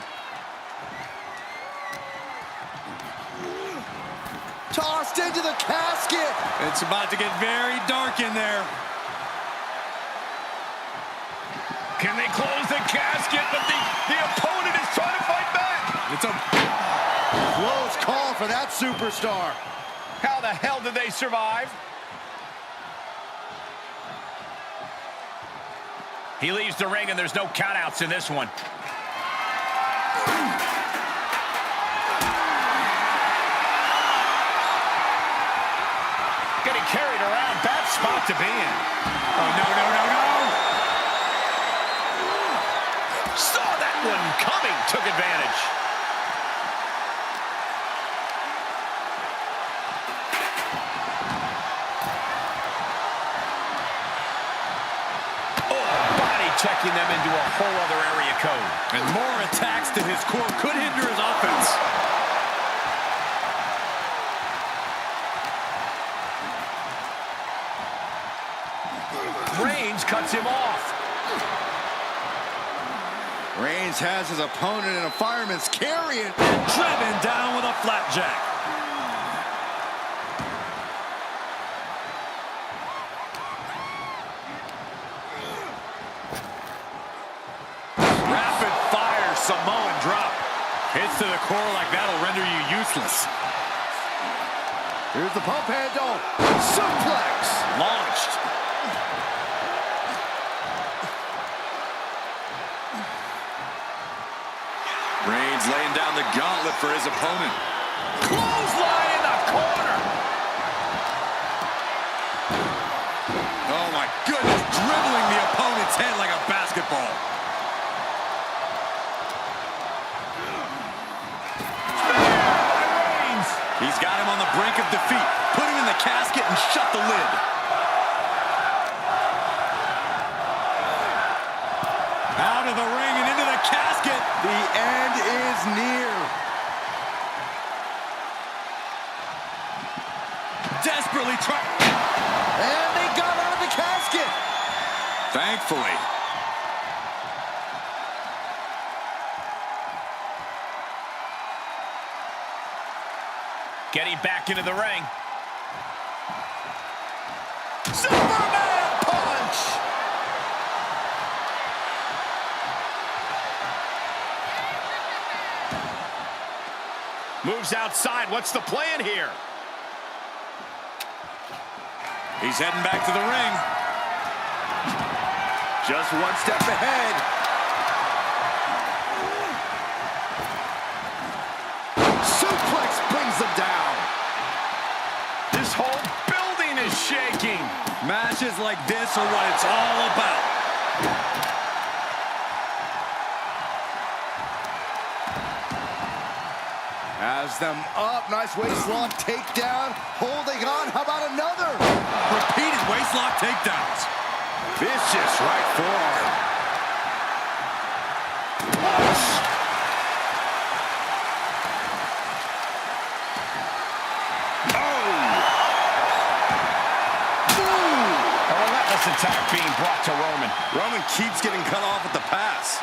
[SPEAKER 2] Tossed into the casket.
[SPEAKER 3] It's about to get very dark in there.
[SPEAKER 1] Can they close the casket? But the opponent is trying to fight back.
[SPEAKER 3] It's a
[SPEAKER 2] Close call for that superstar.
[SPEAKER 1] How the hell did they survive? He leaves the ring, and there's no countouts in this one. Getting carried around. Bad spot to be in.
[SPEAKER 3] Oh, no, no, no, no.
[SPEAKER 1] Saw that one coming. Took advantage. Checking them into a whole other area code.
[SPEAKER 3] And more attacks to his core could hinder his offense.
[SPEAKER 1] Reigns cuts him off.
[SPEAKER 2] Reigns has his opponent in a fireman's carry.
[SPEAKER 3] Driven down with a flapjack. Samoan drop. Hits to the core like that'll render you useless.
[SPEAKER 2] Here's the pump handle. Suplex.
[SPEAKER 3] Launched. Reigns laying down the gauntlet for his opponent.
[SPEAKER 1] Clothesline in the corner.
[SPEAKER 3] Oh my goodness, dribbling the opponent's head like a basketball. He's got him on the brink of defeat. Put him in the casket and shut the lid. Out of the ring and into the casket.
[SPEAKER 2] The end is near.
[SPEAKER 3] Desperately trying.
[SPEAKER 2] And they got out of the casket.
[SPEAKER 3] Thankfully.
[SPEAKER 1] Getting back into the ring.
[SPEAKER 2] Superman punch!
[SPEAKER 1] Moves outside. What's the plan here?
[SPEAKER 3] He's heading back to the ring.
[SPEAKER 2] Just one step ahead. Suplex brings them down.
[SPEAKER 1] This whole building is shaking.
[SPEAKER 3] Matches like this are what it's all about.
[SPEAKER 2] Has them up. Nice waistlock takedown. Holding on. How about another?
[SPEAKER 3] Repeated waistlock takedowns.
[SPEAKER 2] Vicious right forearm.
[SPEAKER 1] Attack being brought to Roman.
[SPEAKER 3] Roman keeps getting cut off at the pass.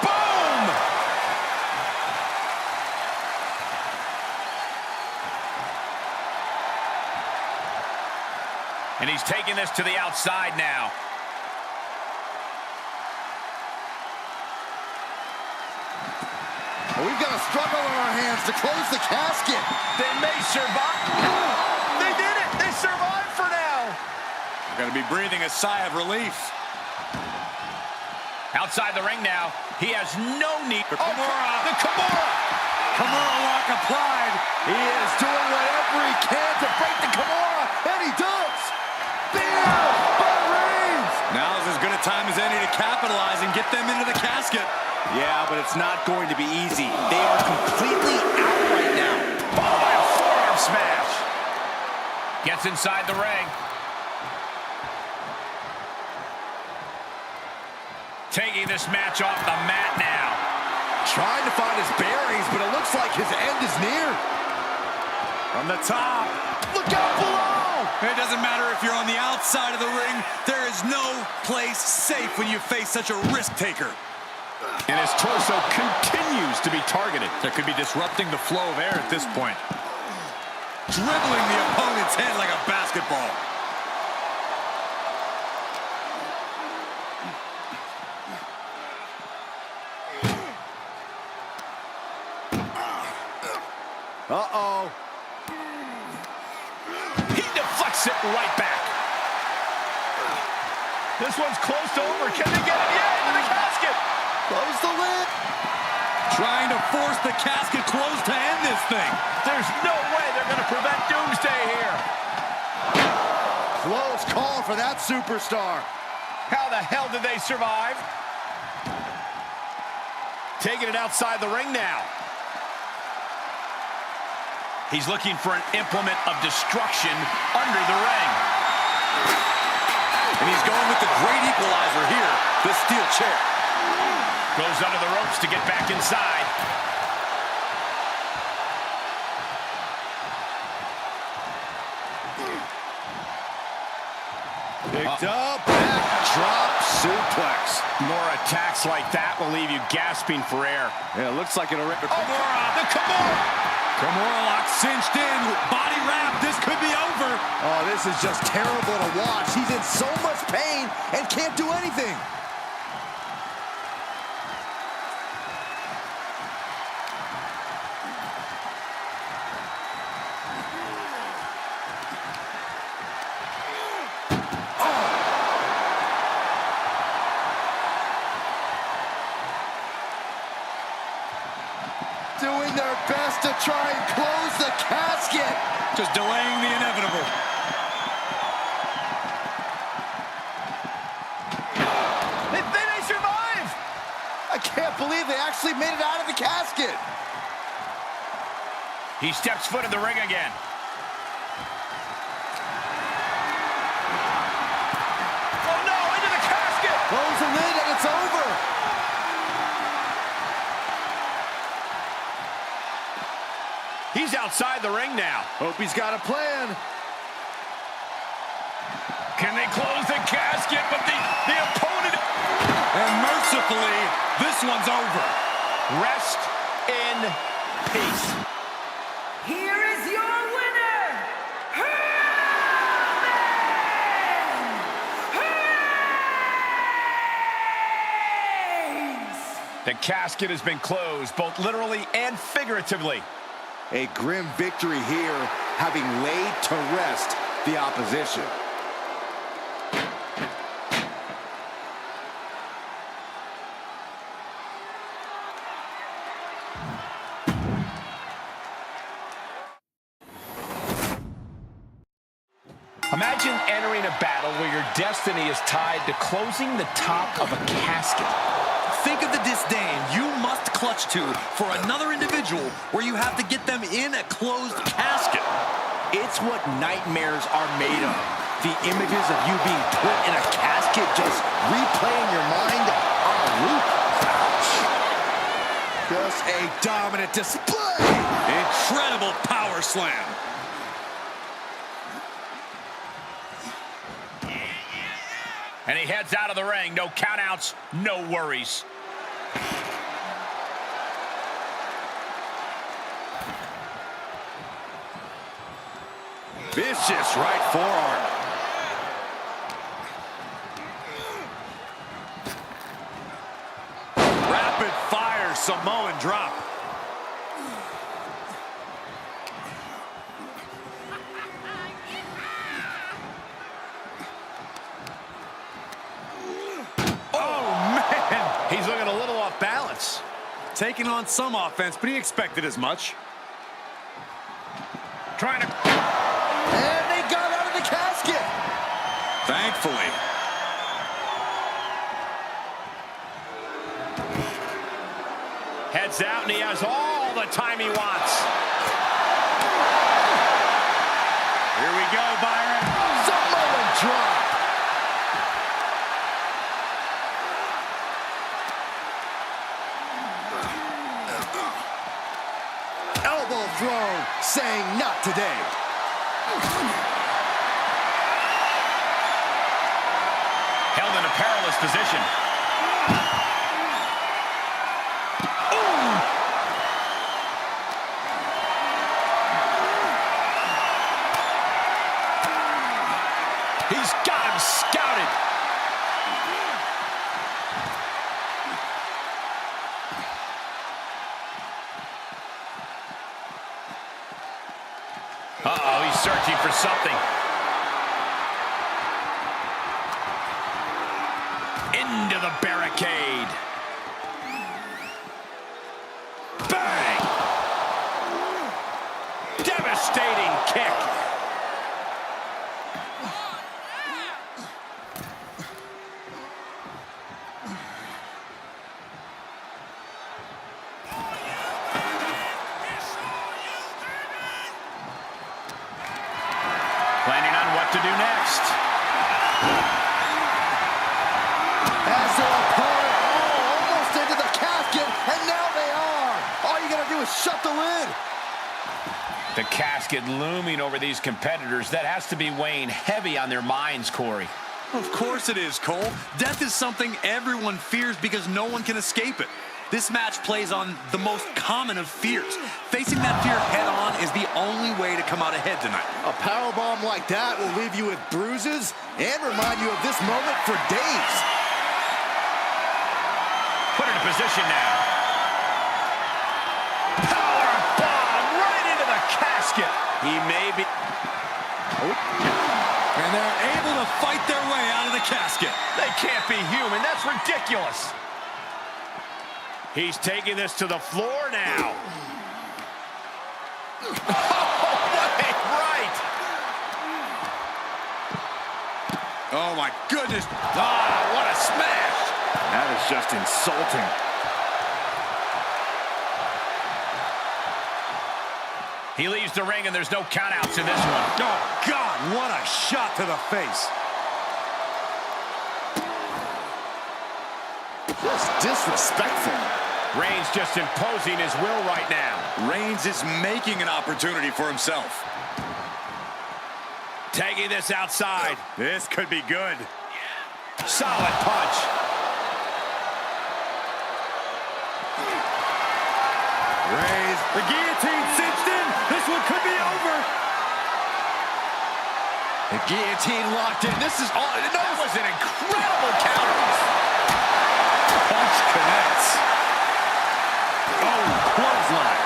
[SPEAKER 1] Boom! And he's taking this to the outside now.
[SPEAKER 2] We've got a struggle on our hands to close the casket.
[SPEAKER 1] They may survive. They did it. They survived for now.
[SPEAKER 3] They're going to be breathing a sigh of relief.
[SPEAKER 1] Outside the ring now. He has no need.
[SPEAKER 3] The Kimura.
[SPEAKER 1] The Kimura.
[SPEAKER 3] Kimura lock applied.
[SPEAKER 2] He is doing whatever he can to break the Kimura, and he does. Bam! By Reigns.
[SPEAKER 3] Now's as good a time as any to capitalize and get them into the casket.
[SPEAKER 2] Yeah, but it's not going to be easy. They are completely out right now.
[SPEAKER 1] Followed by a forearm smash. Gets inside the ring. Taking this match off the mat now.
[SPEAKER 2] Trying to find his bearings, but it looks like his end is near.
[SPEAKER 4] From the top.
[SPEAKER 2] Look out below!
[SPEAKER 3] It doesn't matter if you're on the outside of the ring. There is no place safe when you face such a risk taker.
[SPEAKER 1] And his torso continues to be targeted.
[SPEAKER 3] That could be disrupting the flow of air at this point. Dribbling the opponent's head like a basketball.
[SPEAKER 2] Uh-oh.
[SPEAKER 1] He deflects it right back. This one's close to over. Can they get it? Yeah, into the casket.
[SPEAKER 2] Close the lid.
[SPEAKER 3] Trying to force the casket closed to end this thing.
[SPEAKER 1] There's no way they're going to prevent Doomsday here.
[SPEAKER 2] Close call for that superstar.
[SPEAKER 1] How the hell did they survive? Taking it outside the ring now. He's looking for an implement of destruction under the ring.
[SPEAKER 3] And he's going with the great equalizer here, the steel chair.
[SPEAKER 1] Goes under the ropes to get back inside.
[SPEAKER 2] Picked up, backdrop suplex.
[SPEAKER 1] More attacks like that will leave you gasping for air.
[SPEAKER 2] Yeah, it looks like it'll rip.
[SPEAKER 1] Kimura, the Kimura!
[SPEAKER 3] Kimura lock cinched in, body wrap, this could be over.
[SPEAKER 2] Oh, this is just terrible to watch. He's in so much pain and can't do anything. Doing their best to try and close the casket.
[SPEAKER 3] Just delaying the inevitable.
[SPEAKER 2] They survive. I can't believe they actually made it out of the casket.
[SPEAKER 1] He steps foot in the ring again. Oh no, into the casket!
[SPEAKER 2] Close the lid and it's over.
[SPEAKER 1] He's outside the ring now.
[SPEAKER 2] Hope he's got a plan.
[SPEAKER 1] Can they close the casket? But the opponent...
[SPEAKER 3] And mercifully, this one's over.
[SPEAKER 1] Rest in peace.
[SPEAKER 5] Here is your winner, Reigns!
[SPEAKER 1] The casket has been closed, both literally and figuratively.
[SPEAKER 2] A grim victory here, having laid to rest the opposition.
[SPEAKER 1] Imagine entering a battle where your destiny is tied to closing the top of a casket.
[SPEAKER 3] Think of the disdain you must clutch to for another individual where you have to get them in a closed casket.
[SPEAKER 2] It's what nightmares are made of. The images of you being put in a casket just replay in your mind on a loop. Ouch. Just a dominant display.
[SPEAKER 3] Incredible power slam.
[SPEAKER 1] And he heads out of the ring. No countouts, no worries.
[SPEAKER 2] Vicious right forearm.
[SPEAKER 3] Rapid fire Samoan drop.
[SPEAKER 1] He's looking a little off balance.
[SPEAKER 3] Taking on some offense, but he expected as much.
[SPEAKER 1] Trying to...
[SPEAKER 2] And they got out of the casket.
[SPEAKER 3] Thankfully.
[SPEAKER 1] Heads out, and he has all the time he wants.
[SPEAKER 3] Here we go, Byron.
[SPEAKER 2] Samoan drop. throne, saying not today.
[SPEAKER 1] Held in a perilous position. He's got him scouted. Uh-oh, he's searching for something. Into the barricade. Bang! Devastating kick. Planning on what to do next.
[SPEAKER 2] As their opponent, almost into the casket, and now they are. All you gotta do is shut the lid.
[SPEAKER 1] The casket looming over these competitors. That has to be weighing heavy on their minds, Corey.
[SPEAKER 3] Of course it is, Cole. Death is something everyone fears because no one can escape it. This match plays on the most common of fears. Facing that fear head-on is the only way to come out ahead tonight.
[SPEAKER 2] A powerbomb like that will leave you with bruises and remind you of this moment for days.
[SPEAKER 1] Put it in position now. Power bomb right into the casket.
[SPEAKER 3] He may be... And they're able to fight their way out of the casket.
[SPEAKER 1] They can't be human. That's ridiculous. He's taking this to the floor now. Right.
[SPEAKER 3] Oh, my goodness. Ah, what a smash.
[SPEAKER 4] That is just insulting.
[SPEAKER 1] He leaves the ring, and there's no countouts in this one.
[SPEAKER 3] Oh, God, what a shot to the face.
[SPEAKER 2] Just disrespectful.
[SPEAKER 1] Reigns just imposing his will right now.
[SPEAKER 3] Reigns is making an opportunity for himself.
[SPEAKER 1] Taking this outside.
[SPEAKER 4] This could be good.
[SPEAKER 1] Solid punch.
[SPEAKER 4] Reigns, the guillotine cinched in. This one could be over.
[SPEAKER 2] The guillotine locked in. This is all.
[SPEAKER 1] That was an incredible counter.
[SPEAKER 3] Punch connects. Oh, clothesline.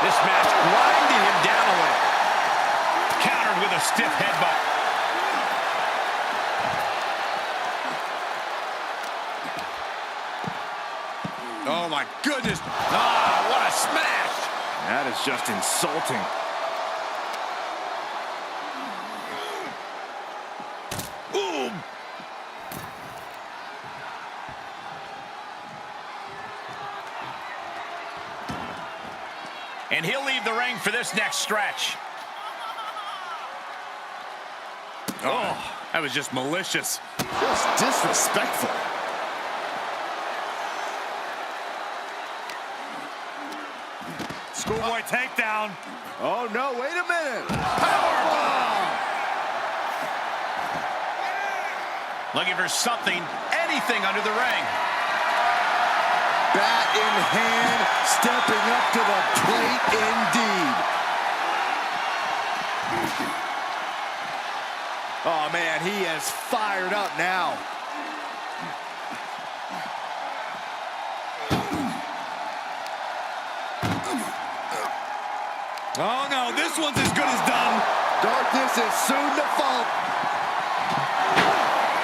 [SPEAKER 1] This match grinding him down a little. Countered with a stiff headbutt.
[SPEAKER 3] Oh, my goodness. Ah, what a smash.
[SPEAKER 4] That is just insulting.
[SPEAKER 1] Ooh. And he'll leave the ring for this next stretch.
[SPEAKER 4] Oh, that was just malicious.
[SPEAKER 2] Just disrespectful.
[SPEAKER 4] Schoolboy takedown.
[SPEAKER 2] Oh, no, wait a minute. Powerbomb!
[SPEAKER 1] Looking for something, anything under the ring.
[SPEAKER 2] Bat in hand, stepping up to the plate indeed. Oh, man, he is fired up now.
[SPEAKER 3] Oh, no, this one's as good as done.
[SPEAKER 2] Darkness is soon to fall.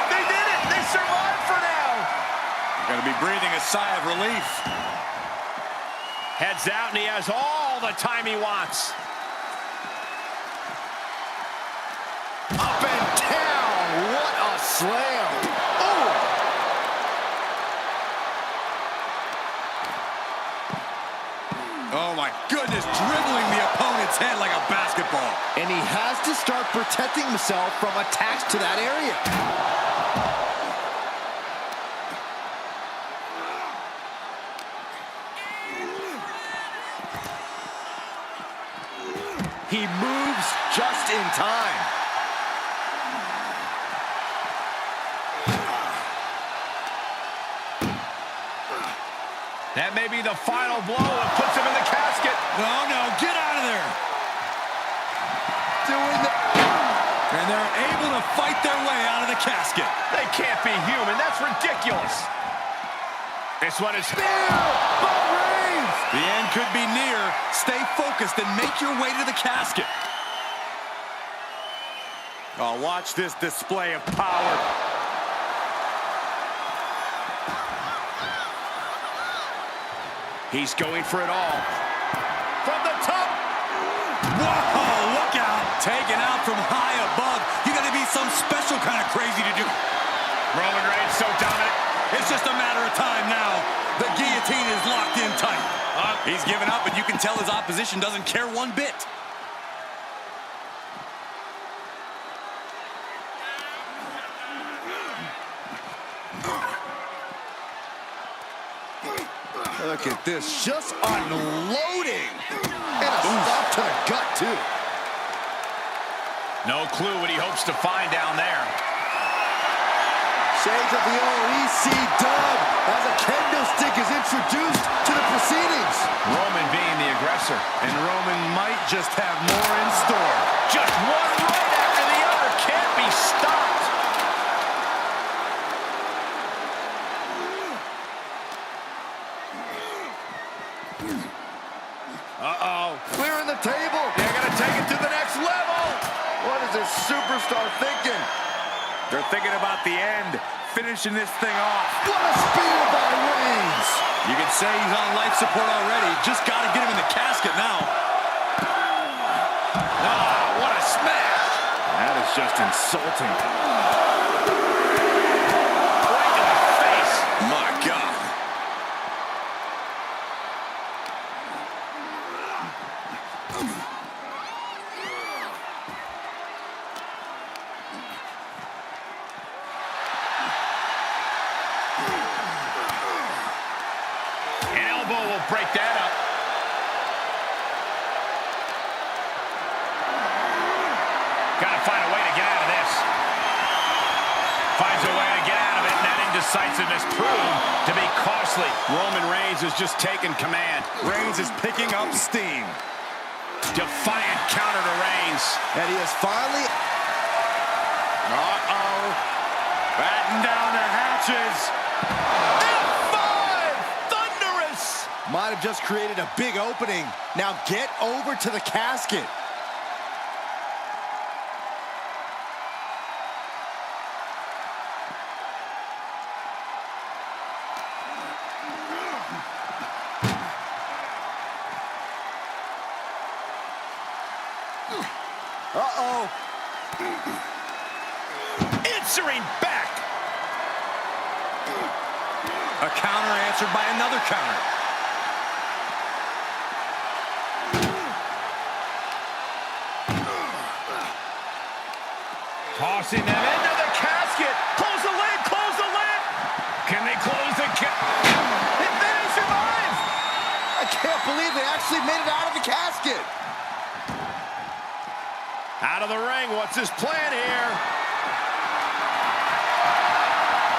[SPEAKER 1] They did it! They survived for now!
[SPEAKER 3] Gonna be breathing a sigh of relief.
[SPEAKER 1] Heads out, and he has all the time he wants.
[SPEAKER 2] Up and down. What a slam. Oh!
[SPEAKER 3] Oh, my goodness, dribbling the opponent's head like a basketball.
[SPEAKER 2] And he has to start protecting himself from attacks to that area. He moves just in time.
[SPEAKER 1] That may be the final blow that puts him in the casket.
[SPEAKER 3] No, get out of there. And they're able to fight their way out of the casket.
[SPEAKER 1] They can't be human. That's ridiculous. This one is
[SPEAKER 2] Spear by Reigns.
[SPEAKER 3] The end could be near. Stay focused and make your way to the casket.
[SPEAKER 4] Oh, watch this display of power.
[SPEAKER 1] He's going for it all. From the top.
[SPEAKER 3] Whoa, look out. Taken out from high above. You got to be some special kind of crazy to do.
[SPEAKER 1] Roman Reigns so dominant.
[SPEAKER 3] It's just a matter of time now. The guillotine is locked in tight. He's given up, and you can tell his opposition doesn't care one bit.
[SPEAKER 2] Look at this, just unloading. And a stop to the gut, too.
[SPEAKER 1] No clue what he hopes to find down there.
[SPEAKER 2] Shades of the old EC dub as a kendo stick is introduced to the proceedings.
[SPEAKER 1] Roman being the aggressor.
[SPEAKER 3] And Roman might just have more in store.
[SPEAKER 1] Just one right after the other. Can't be stopped.
[SPEAKER 2] Uh-oh. Clearing the table.
[SPEAKER 1] They're going to take it to the next level.
[SPEAKER 2] What is this superstar thinking?
[SPEAKER 4] They're thinking about the end, finishing this thing off.
[SPEAKER 2] What a spear by Reigns.
[SPEAKER 3] You can say he's on life support already. Just got to get him in the casket now.
[SPEAKER 1] Ah, what a smash.
[SPEAKER 4] That is just insulting.
[SPEAKER 1] Right to the face.
[SPEAKER 3] My God.
[SPEAKER 1] An elbow will break that up. Got to find a way to get out of this. Finds a way to get out of it, and that indecisiveness proved to be costly.
[SPEAKER 4] Roman Reigns is just taking command. Reigns is picking up steam.
[SPEAKER 1] Defiant counter to Reigns.
[SPEAKER 2] And he has finally...
[SPEAKER 4] Uh-oh. Batten down the hatches.
[SPEAKER 1] Thunderous.
[SPEAKER 2] Might have just created a big opening. Now get over to the casket. Uh-oh.
[SPEAKER 1] Answering back.
[SPEAKER 3] A counter answered by another counter.
[SPEAKER 1] Tossing them into the casket. Close the lid, close the lid. Can they close the casket? They survive.
[SPEAKER 2] I can't believe they actually made it out of the casket.
[SPEAKER 1] Out of the ring, what's his plan here?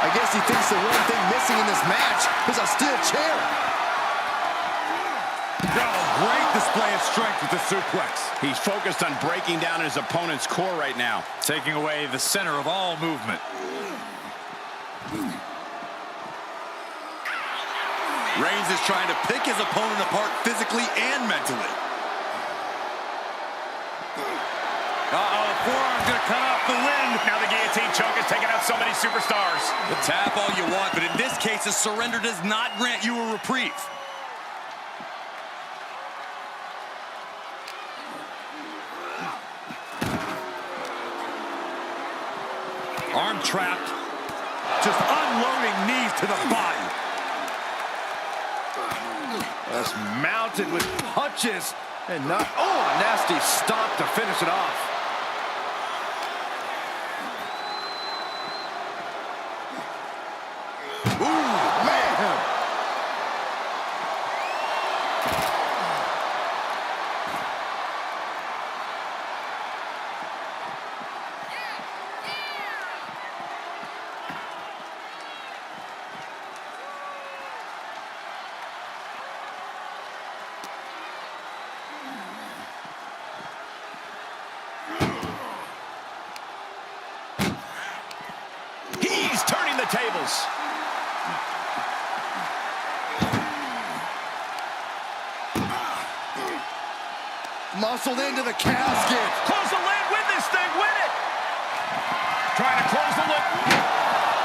[SPEAKER 2] I guess he thinks the one thing missing in this match is a steel chair.
[SPEAKER 3] Oh, great display of strength with the suplex.
[SPEAKER 1] He's focused on breaking down his opponent's core right now.
[SPEAKER 3] Taking away the center of all movement. Reigns is trying to pick his opponent apart physically and mentally. Uh-oh, forearm's gonna cut off the wind.
[SPEAKER 1] Now the guillotine choke is taking out so many superstars.
[SPEAKER 3] The tap all you want, but in this case, a surrender does not grant you a reprieve. Arm trapped. Just unloading knees to the body.
[SPEAKER 2] That's mounted with punches and not... Oh, a nasty stomp to finish it off. Ooh, man.
[SPEAKER 1] heels.
[SPEAKER 2] Muscled into the casket.
[SPEAKER 1] Close the lid, win this thing, win it! Trying to close the lid.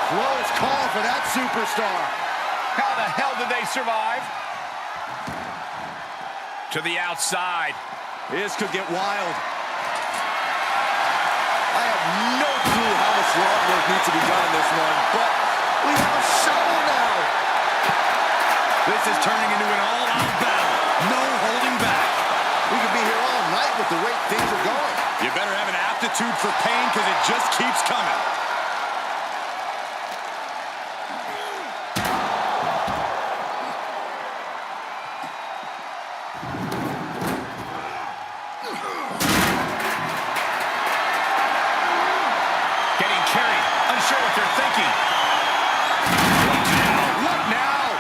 [SPEAKER 2] Close call for that superstar.
[SPEAKER 1] How the hell did they survive? To the outside.
[SPEAKER 2] This could get wild. I have no clue how much love work needs to be done in this one, but we have a show now.
[SPEAKER 3] This is turning into an all-out battle. No holding back.
[SPEAKER 2] We could be here all night with the way things are going.
[SPEAKER 3] You better have an aptitude for pain because it just keeps coming.
[SPEAKER 1] Getting carried. Unsure what they're thinking.
[SPEAKER 2] What now?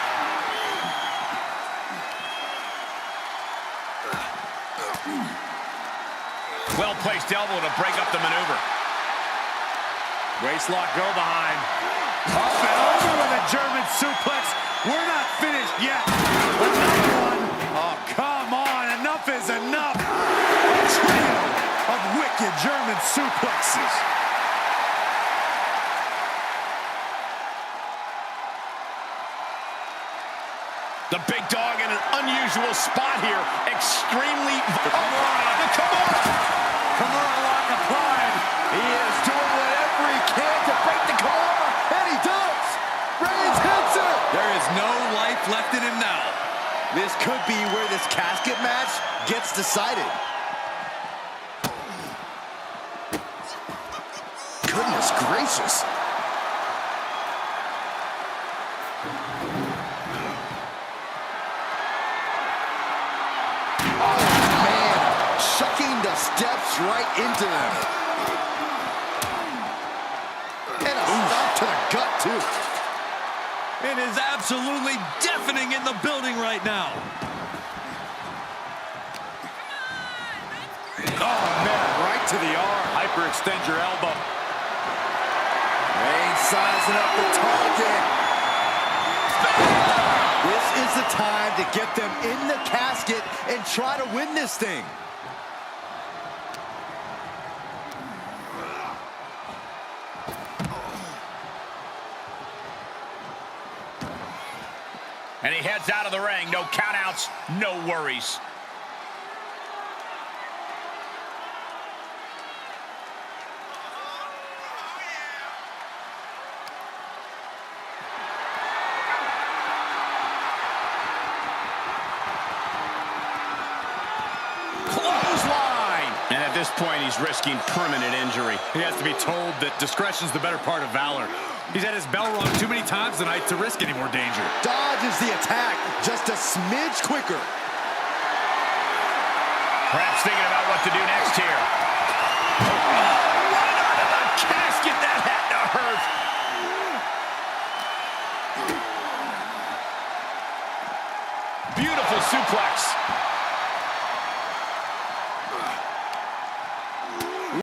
[SPEAKER 1] Well-placed elbow to break up the maneuver.
[SPEAKER 4] Waistlock go behind. Up and over with a German suplex. We're not finished yet. Another one. Oh, come on. Enough is enough. A trio of wicked German suplexes.
[SPEAKER 1] The big dog in an unusual spot here. Extremely... The Kimura!
[SPEAKER 4] Kimura lock applied.
[SPEAKER 2] He is doing whatever he can to break the Kimura, and he does. Reigns hits it.
[SPEAKER 3] There is no life left in him now.
[SPEAKER 2] This could be where this casket match gets decided. Goodness gracious. Oh, man. Chucking the steps right into them. And a stop to the gut, too.
[SPEAKER 3] It is absolutely deafening in the building right now.
[SPEAKER 4] Oh, man, right to the arm. Hyperextend your elbow.
[SPEAKER 2] Reigns sizing up the target. This is the time to get them in the casket and try to win this thing.
[SPEAKER 1] And he heads out of the ring. No countouts, no worries. Clothesline! And at this point, he's risking permanent injury.
[SPEAKER 3] He has to be told that discretion's the better part of valor. He's had his bell rung too many times tonight to risk any more danger.
[SPEAKER 2] Dodges the attack just a smidge quicker.
[SPEAKER 1] Perhaps thinking about what to do next here. Oh, right onto the casket. That had to hurt. Beautiful suplex.